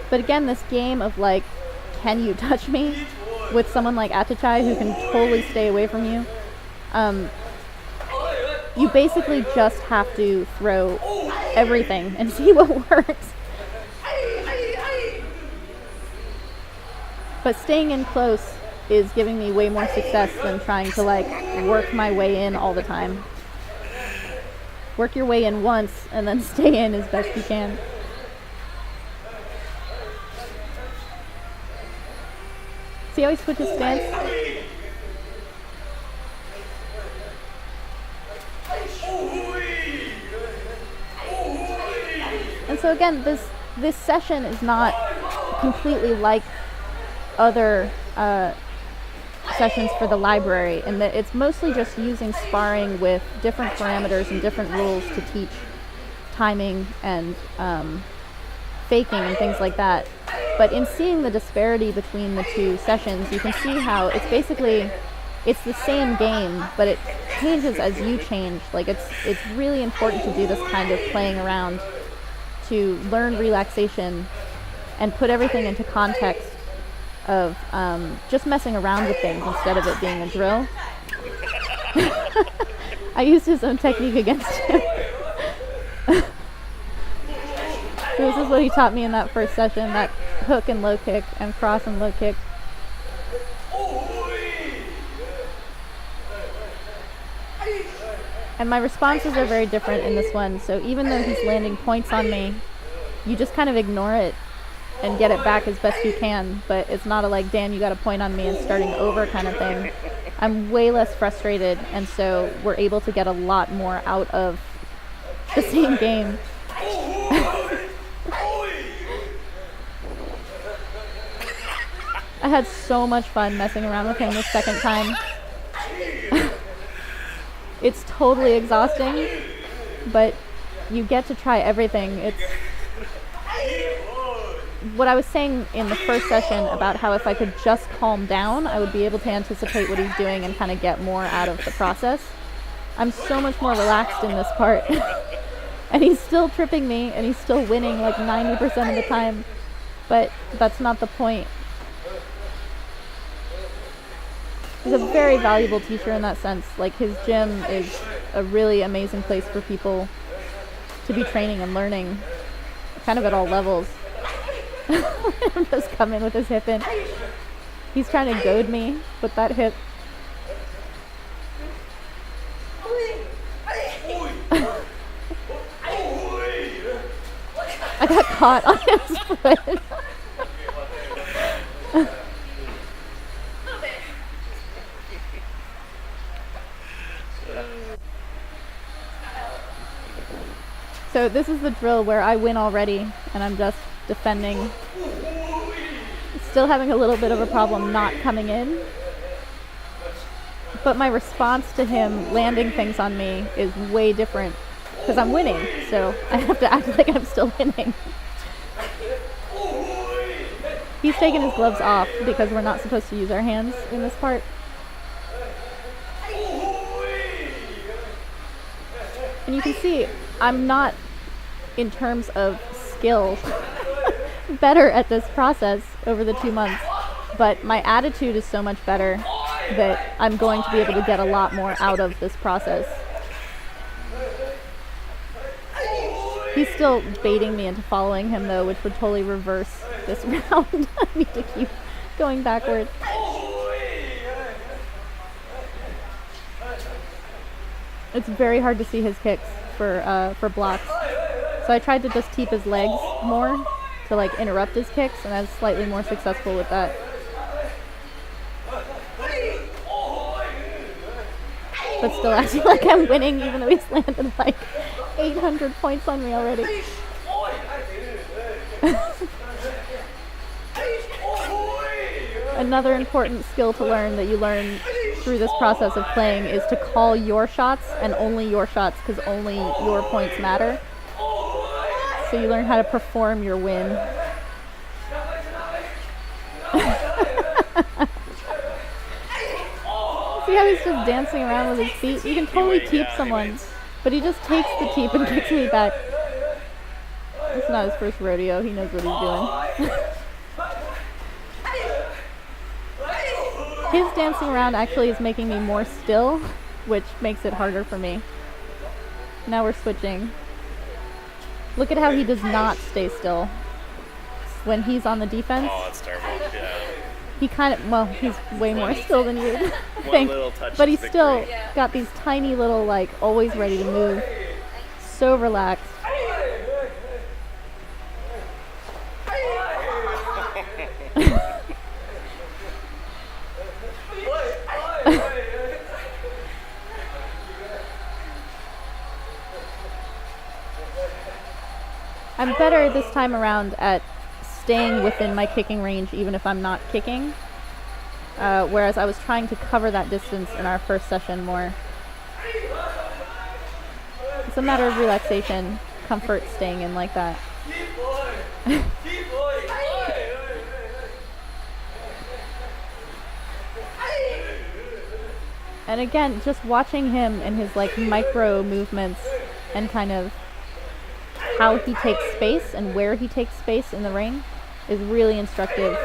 But again, this game of like, can you touch me? With someone like Attachai who can totally stay away from you. You basically just have to throw everything and see what works. But staying in close is giving me way more success than trying to like work my way in all the time. Work your way in once and then stay in as best you can. See how he switches stance? And so again, this session is not completely like other sessions for the library, and that it's mostly just using sparring with different parameters and different rules to teach timing and faking and things like that. But in seeing the disparity between the two sessions, you can see how it's basically, it's the same game, but it changes as you change. Like it's really important to do this kind of playing around to learn relaxation and put everything into context of just messing around with things instead of it being a drill. I used his own technique against him. So this is what he taught me in that first session, that hook and low kick and cross and low kick. And my responses are very different in this one, so even though he's landing points on me, you just kind of ignore it and get it back as best you can, but it's not a like, damn, you got a point on me and starting over kind of thing. I'm way less frustrated, and so we're able to get a lot more out of the same game. I had so much fun messing around with him the second time. It's totally exhausting, but you get to try everything. It's what I was saying in the first session about how if I could just calm down, I would be able to anticipate what he's doing and kind of get more out of the process. I'm so much more relaxed in this part. And he's still tripping me, and he's still winning like 90% of the time. But that's not the point. He's a very valuable teacher in that sense. Like, his gym is a really amazing place for people to be training and learning, kind of at all levels. Him just come in with his hip in. He's trying to goad me with that hip. I got caught on his foot. So this is the drill where I win already, and I'm just defending. Still having a little bit of a problem not coming in. But my response to him landing things on me is way different, because I'm winning, so I have to act like I'm still winning. He's taken his gloves off because we're not supposed to use our hands in this part. And you can see I'm not, in terms of skill, better at this process over the 2 months, but my attitude is so much better that I'm going to be able to get a lot more out of this process. He's still baiting me into following him though, which would totally reverse this round. I need to keep going backward. It's very hard to see his kicks for blocks. So I tried to just keep his legs more to like interrupt his kicks, and I was slightly more successful with that. But still acting like I'm winning even though he's landed like 800 points on me already. Another important skill to learn that you learn through this process of playing is to call your shots and only your shots, because only your points matter. So you learn how to perform your win. See how he's just dancing around with his feet? You can totally teep someone, but he just takes the teep and kicks me back. It's not his first rodeo. He knows what he's doing. His dancing around actually is making me more still, which makes it harder for me. Now we're switching. Look at how he does not stay still when he's on the defense. Oh, that's terrible. Yeah. He kind of, well, he's way more still than you would think. But he's still got these tiny little, like, always ready to move. So relaxed. I'm better this time around at staying within my kicking range even if I'm not kicking, whereas I was trying to cover that distance in our first session more. It's a matter of relaxation, comfort staying in like that. And again, just watching him and his like micro movements and kind of how he takes space and where he takes space in the ring is really instructive.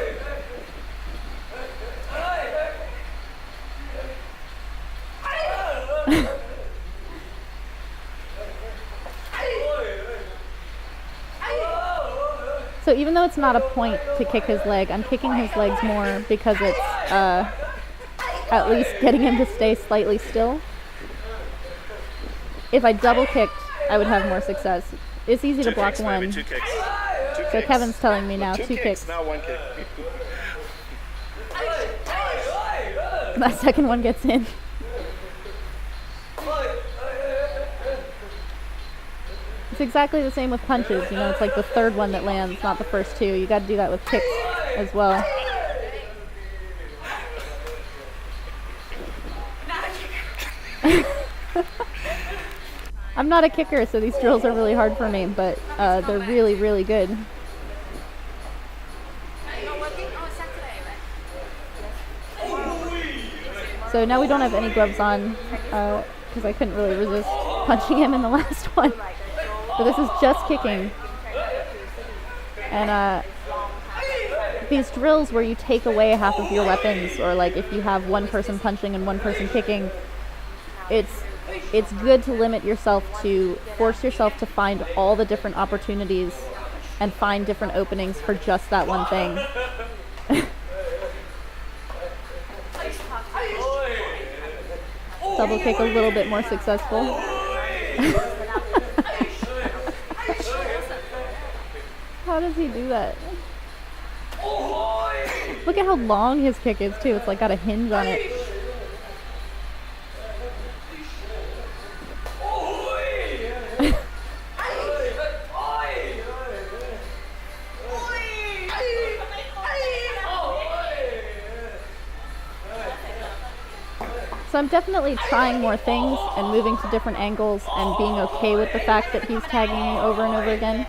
So even though it's not a point to kick his leg, I'm kicking his legs more because it's at least getting him to stay slightly still. If I double kicked, I would have more success. It's easy to block one. Maybe 2 kicks. So Kevin's telling me now, 2 kicks. Not 1 kick. That second one gets in. It's exactly the same with punches, you know, it's like the third one that lands, not the first 2. You gotta do that with kicks as well. I'm not a kicker, so these drills are really hard for me, but they're really, really good. So now we don't have any gloves on, because I couldn't really resist punching him in the last one. But this is just kicking. And these drills where you take away half of your weapons, or like if you have one person punching and one person kicking, it's good to limit yourself, to force yourself to find all the different opportunities and find different openings for just that one thing. Double kick a little bit more successful. How does he do that? Look at how long his kick is too. It's like got a hinge on it. So I'm definitely trying more things and moving to different angles and being okay with the fact that he's tagging me over and over again,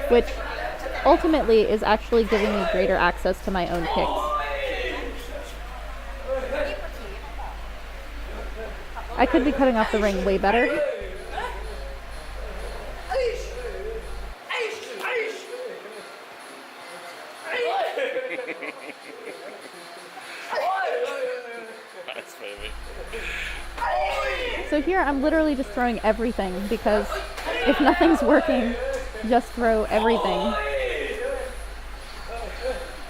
which ultimately is actually giving me greater access to my own kicks. I could be cutting off the ring way better. So here I'm literally just throwing everything, because if nothing's working, just throw everything.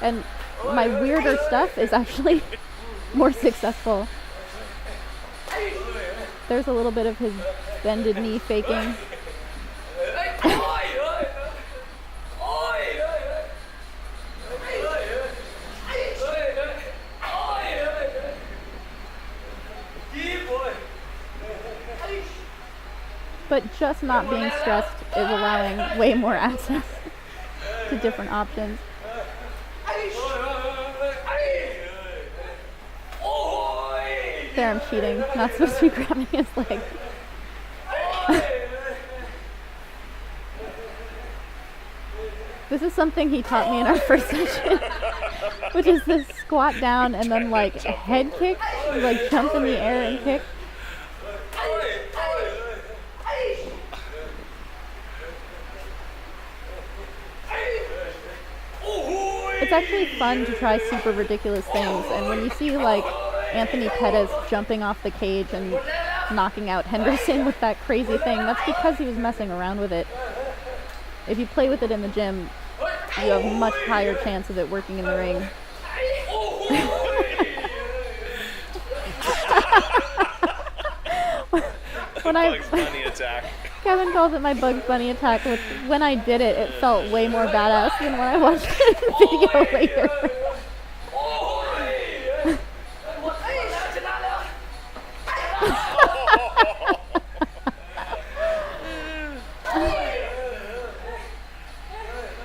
And my weirder stuff is actually more successful. There's a little bit of his bended knee faking. But just not being stressed is allowing way more access to different options. There, I'm cheating. Not supposed to be grabbing his leg. This is something he taught me in our first session, which is this squat down and then like a head kick, like jump in the air and kick. It's actually fun to try super ridiculous things, and when you see like Anthony Pettis jumping off the cage and knocking out Henderson with that crazy thing, that's because he was messing around with it. If you play with it in the gym, you have a much higher chance of it working in the ring. When Bugs Bunny attack. Kevin calls it my Bugs Bunny attack, which when I did it, it felt way more badass than when I watched it in the video later.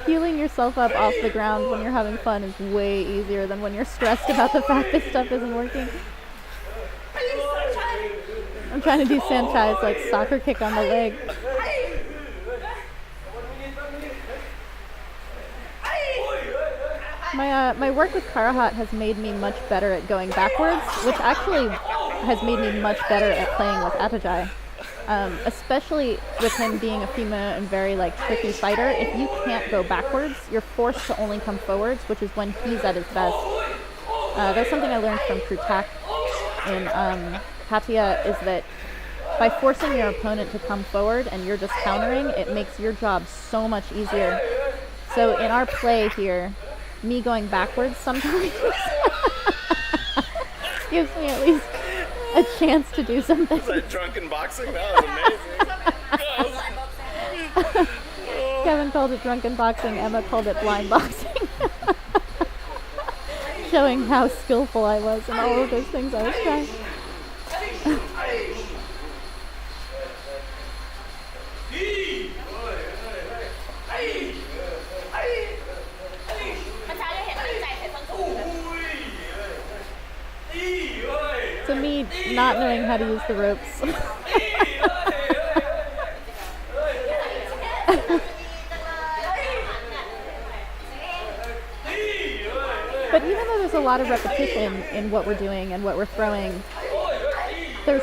Healing yourself up off the ground when you're having fun is way easier than when you're stressed about the fact that stuff isn't working. I'm trying to do Attachai's like soccer kick on the leg. My work with Karahat has made me much better at going backwards, which actually has made me much better at playing with Attachai. Especially with him being a female and very like tricky fighter. If you can't go backwards, you're forced to only come forwards, which is when he's at his best. That's something I learned from Krutak in Katia, is that by forcing your opponent to come forward and you're just countering, it makes your job so much easier. So in our play here, me going backwards sometimes gives me at least a chance to do something. Was that drunken boxing? That was amazing. Kevin called it drunken boxing, Emma called it blind boxing. Showing how skillful I was and all of those things I was trying. To me, not knowing how to use the ropes. But even though there's a lot of repetition in what we're doing and what we're throwing, there's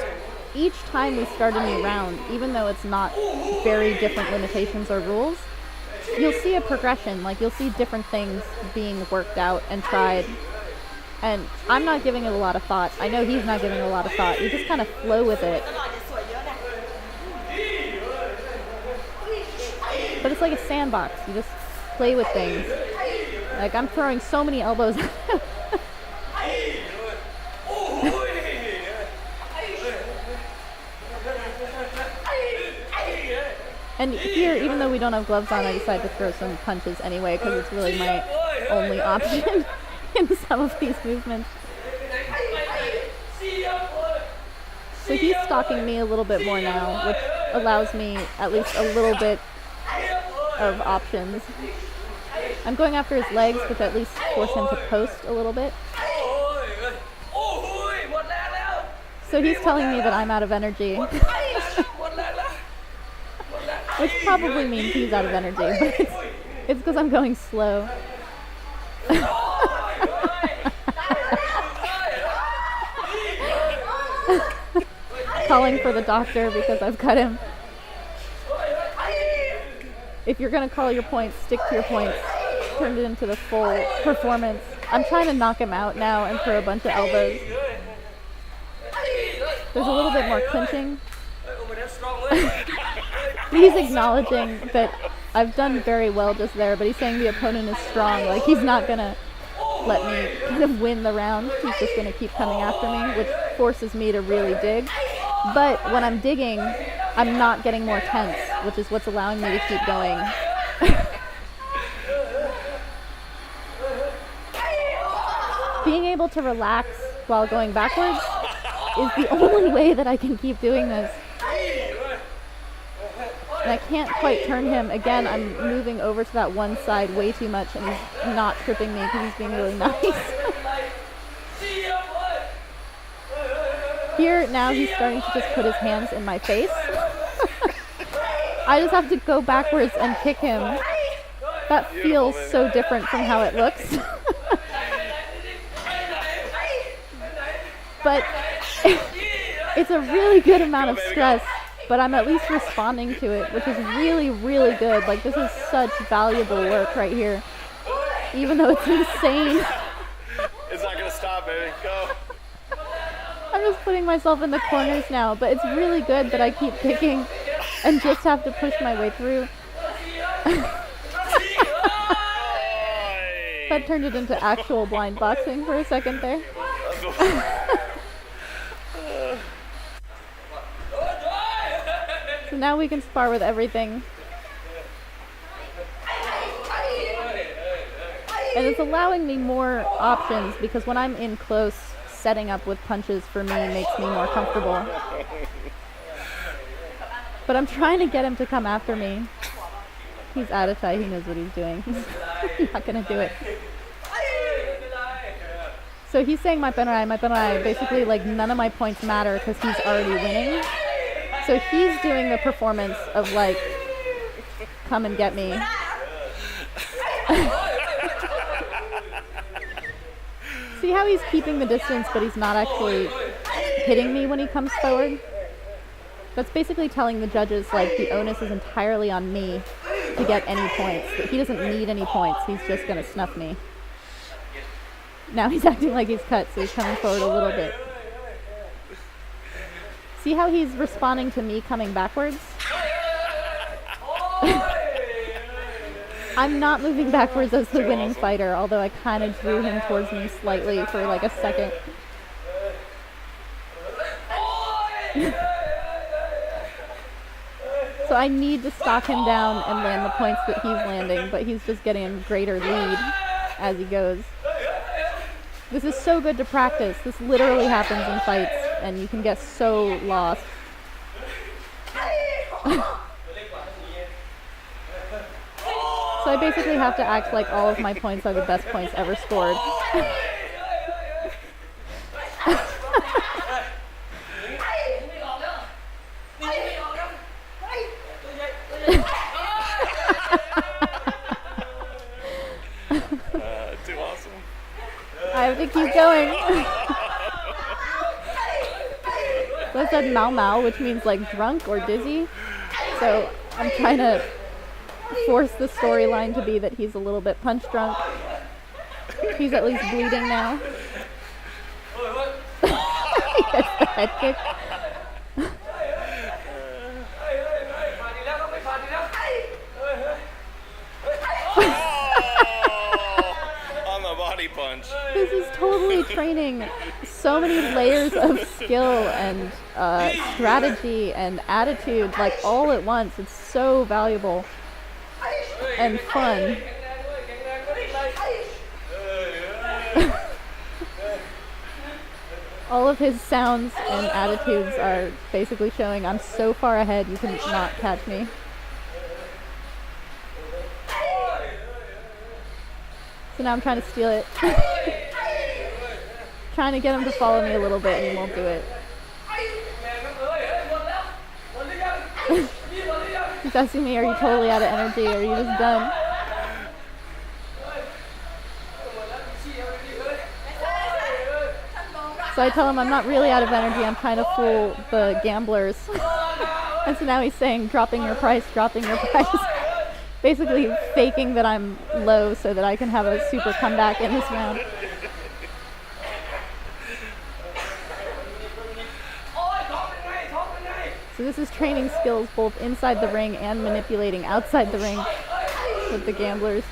each time we start a new round, even though it's not very different limitations or rules, you'll see a progression. Like, you'll see different things being worked out and tried. And I'm not giving it a lot of thought. I know he's not giving it a lot of thought. You just kind of flow with it. But it's like a sandbox. You just play with things. Like, I'm throwing so many elbows. And here, even though we don't have gloves on, I decided to throw some punches anyway, because it's really my only option in some of these movements. So he's stalking me a little bit more now, which allows me at least a little bit of options. I'm going after his legs, which at least force him to post a little bit. So he's telling me that I'm out of energy. Which probably means he's out of energy, but it's because I'm going slow. Calling for the doctor because I've cut him. If you're going to call your points, stick to your points. Turned it into the full performance. I'm trying to knock him out now and throw a bunch of elbows. There's a little bit more clinching. He's acknowledging that I've done very well just there, but he's saying the opponent is strong. Like, he's not going to let me kind of win the round. He's just going to keep coming after me, which forces me to really dig. But when I'm digging, I'm not getting more tense, which is what's allowing me to keep going. Being able to relax while going backwards is the only way that I can keep doing this. And I can't quite turn him. Again, I'm moving over to that one side way too much, and he's not tripping me because he's being really nice. Here, now he's starting to just put his hands in my face. I just have to go backwards and kick him. That feels so different from how it looks. But it's a really good amount of stress. But I'm at least responding to it, which is really, really good. Like, this is such valuable work right here. Even though it's insane. It's not gonna stop, baby. Go. I'm just putting myself in the corners now, but it's really good that I keep kicking and just have to push my way through. That turned it into actual blind boxing for a second there. So now we can spar with everything. And it's allowing me more options, because when I'm in close, setting up with punches for me makes me more comfortable. But I'm trying to get him to come after me. He's Attachai, he knows what he's doing. He's not gonna do it. So he's saying my penrai, basically like none of my points matter because he's already winning. So he's doing the performance of like, come and get me. See how he's keeping the distance, but he's not actually hitting me when he comes forward? That's basically telling the judges, like, the onus is entirely on me to get any points. That he doesn't need any points, he's just gonna snuff me. Now he's acting like he's cut, so he's coming forward a little bit. See how he's responding to me coming backwards? I'm not moving backwards as the winning fighter, although I kind of drew him towards me slightly for like a second. So I need to stock him down and land the points that he's landing, but he's just getting a greater lead as he goes. This is so good to practice. This literally happens in fights, and you can get so lost. So I basically have to act like all of my points are the best points ever scored. Too awesome. I have to keep going. So I said Mao Mao, which means like drunk or dizzy. So I'm trying to force the storyline to be that he's a little bit punch drunk. He's at least bleeding now. He gets the head kick. On the body punch. This is totally training so many layers of skill and strategy and attitude, like all at once. It's so valuable and fun. All of his sounds and attitudes are basically showing I'm so far ahead you can not catch me. So now I'm trying to steal it. Trying to get him to follow me a little bit and he won't do it. He's asking me, are you totally out of energy or are you just done? So I tell him I'm not really out of energy, I'm trying to fool the gamblers. And so now he's saying, dropping your price. Basically faking that I'm low so that I can have a super comeback in this round. So this is training skills both inside the ring and manipulating outside the ring with the gamblers.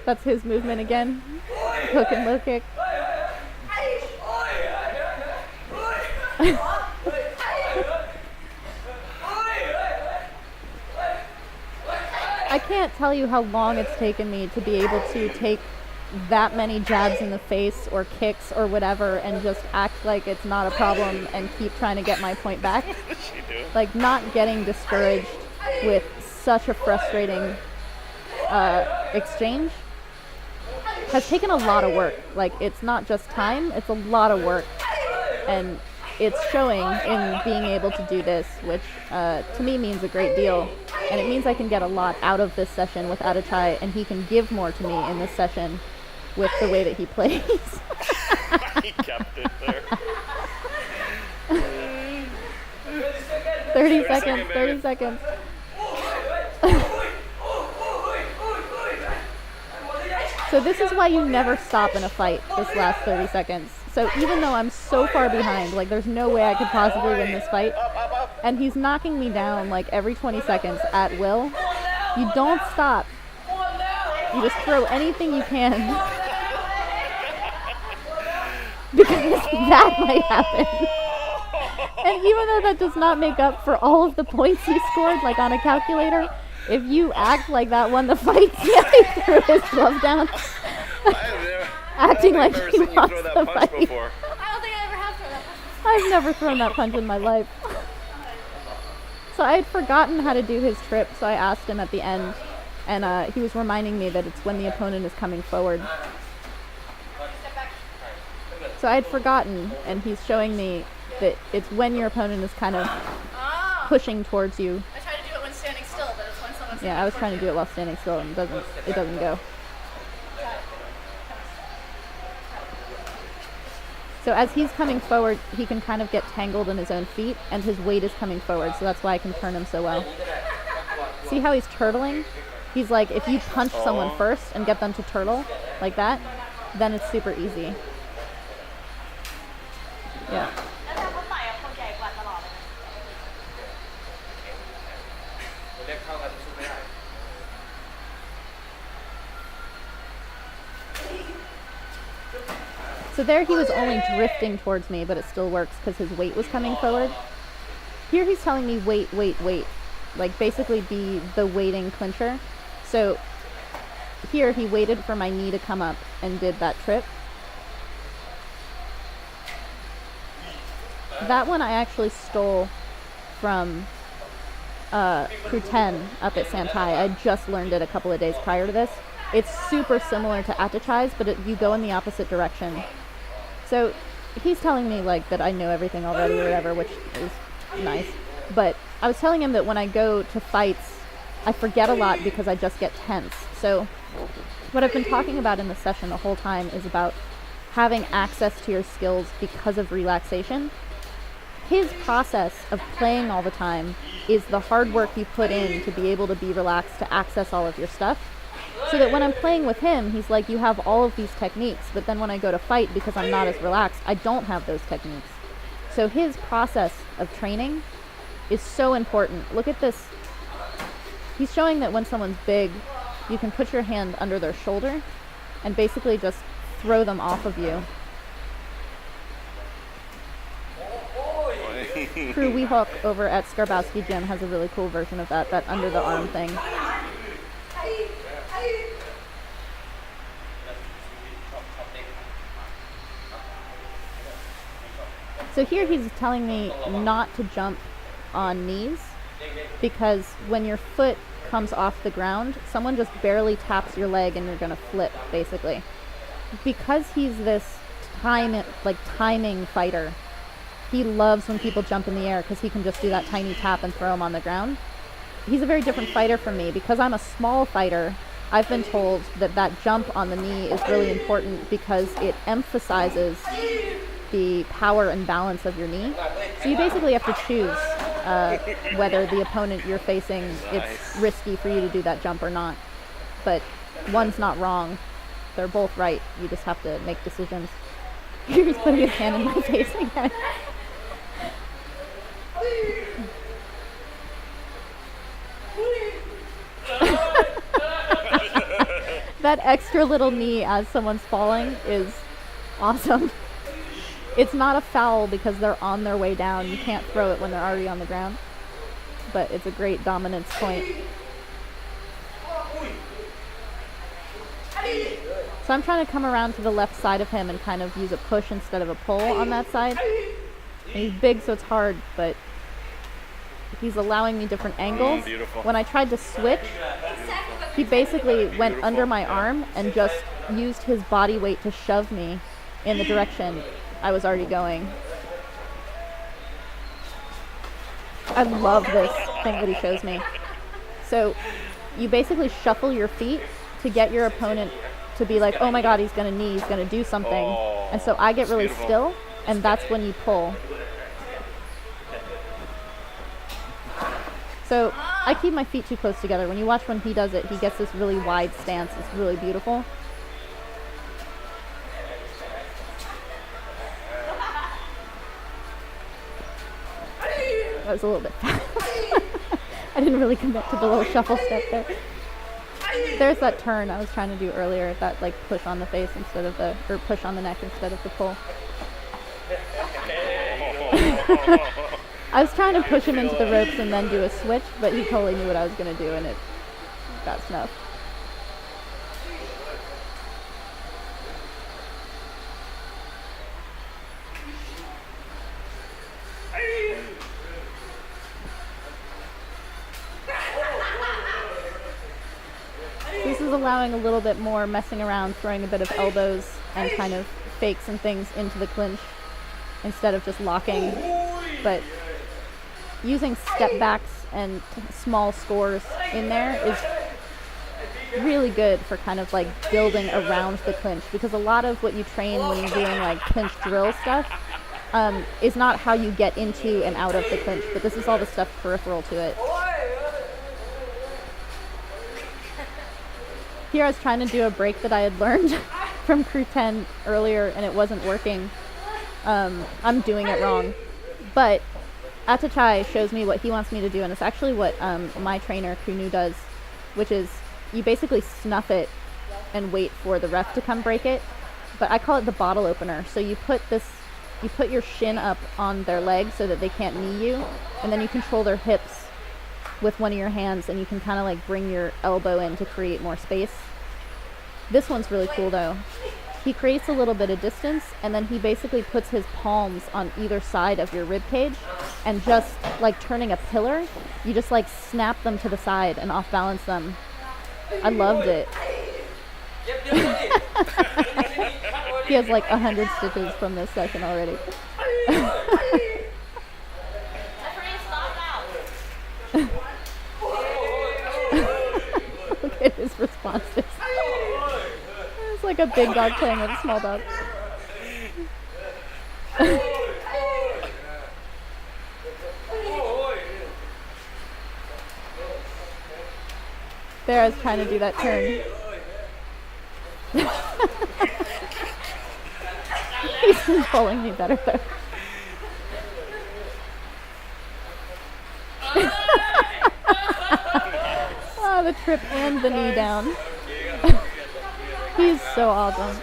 That's his movement again. Hook and low kick. I can't tell you how long it's taken me to be able to take that many jabs in the face or kicks or whatever and just act like it's not a problem and keep trying to get my point back. Like not getting discouraged with such a frustrating exchange has taken a lot of work. Like it's not just time, it's a lot of work. And it's showing in being able to do this, which to me means a great deal. And it means I can get a lot out of this session with Attachai, and he can give more to me in this session with the way that he plays. He kept it there. 30 seconds, 30 seconds. So this is why you never stop in a fight, this last 30 seconds. So even though I'm so far behind, like there's no way I could possibly win this fight, and he's knocking me down like every 20 seconds at will, you don't stop. You just throw anything you can. Because that might happen. And even though that does not make up for all of the points you scored, like on a calculator, if you act like that won the fight, yeah, he threw his glove down. Acting like he lost the fight. Before. I don't think I ever have thrown that punch. I've never thrown that punch in my life. So I had forgotten how to do his trip, so I asked him at the end, and he was reminding me that it's when the opponent is coming forward. So I had forgotten, and he's showing me that it's when your opponent is kind of pushing towards you. I try to do it when standing still, but it's when someone's Yeah, I was trying to do it while standing still, and it doesn't go. So as he's coming forward, he can kind of get tangled in his own feet, and his weight is coming forward, so that's why I can turn him so well. See how he's turtling? He's like, if you punch someone first and get them to turtle, like that, then it's super easy. Yeah. So there he was only drifting towards me, but it still works because his weight was coming forward. Here he's telling me wait, wait, wait. Like basically be the waiting clincher. So here he waited for my knee to come up and did that trip. That one I actually stole from Crew 10 up at Attachai. I just learned it a couple of days prior to this. It's super similar to Attachai's, but you go in the opposite direction. So he's telling me like that I know everything already or whatever, which is nice. But I was telling him that when I go to fights, I forget a lot because I just get tense. So what I've been talking about in the session the whole time is about having access to your skills because of relaxation. His process of playing all the time is the hard work you put in to be able to be relaxed, to access all of your stuff. So that when I'm playing with him, he's like, you have all of these techniques, but then when I go to fight, because I'm not as relaxed, I don't have those techniques. So his process of training is so important. Look at this. He's showing that when someone's big, you can put your hand under their shoulder and basically just throw them off of you. Crew Weehawk over at Skarbowski Gym has a really cool version of that under the arm thing. So here he's telling me not to jump on knees because when your foot comes off the ground, someone just barely taps your leg and you're gonna flip, basically. Because he's this timing fighter, he loves when people jump in the air because he can just do that tiny tap and throw them on the ground. He's a very different fighter from me. Because I'm a small fighter, I've been told that jump on the knee is really important because it emphasizes the power and balance of your knee. So you basically have to choose whether the opponent you're facing, it's risky for you to do that jump or not. But one's not wrong. They're both right. You just have to make decisions. You're just putting his hand in my face again. That extra little knee as someone's falling is awesome. It's not a foul because they're on their way down. You can't throw it when they're already on the ground. But it's a great dominance point. So I'm trying to come around to the left side of him and kind of use a push instead of a pull on that side. And he's big, so it's hard, but he's allowing me different angles. When I tried to switch, he basically went under my arm and just used his body weight to shove me in the direction I was already going. I love this thing that he shows me. So you basically shuffle your feet to get your opponent to be like, oh my god, he's gonna knee, he's gonna do something. And so I get really still, and that's when you pull. So I keep my feet too close together. When you watch when he does it, he gets this really wide stance. It's really beautiful. That was a little bit fast. I didn't really commit to the little shuffle step there. There's that turn I was trying to do earlier, that like push on the face instead of or push on the neck instead of the pull. I was trying to push him into the ropes and then do a switch, but he totally knew what I was going to do and it got snuffed. This is allowing a little bit more messing around, throwing a bit of elbows and kind of fakes and things into the clinch instead of just locking. But using step backs and small scores in there is really good for kind of like building around the clinch, because a lot of what you train when you're doing like clinch drill stuff is not how you get into and out of the clinch, but this is all the stuff peripheral to it. Here I was trying to do a break that I had learned from Crew 10 earlier and it wasn't working. I'm doing it wrong. But Attachai shows me what he wants me to do, and it's actually what my trainer, Crew Nu, does, which is you basically snuff it and wait for the ref to come break it. but I call it the bottle opener. So you put your shin up on their leg so that they can't knee you, and then you control their hips with one of your hands, and you can kind of like bring your elbow in to create more space. This one's really cool though. He creates a little bit of distance, and then he basically puts his palms on either side of your rib cage, and just like turning a pillar, you just like snap them to the side and off balance them. I loved it. He has like 100 stitches from this session already. Look at his responses. It's like a big dog playing with a small dog. Farrah's trying to do that turn. He's controlling me better though. Oh, the trip and the knee down. He's so awesome.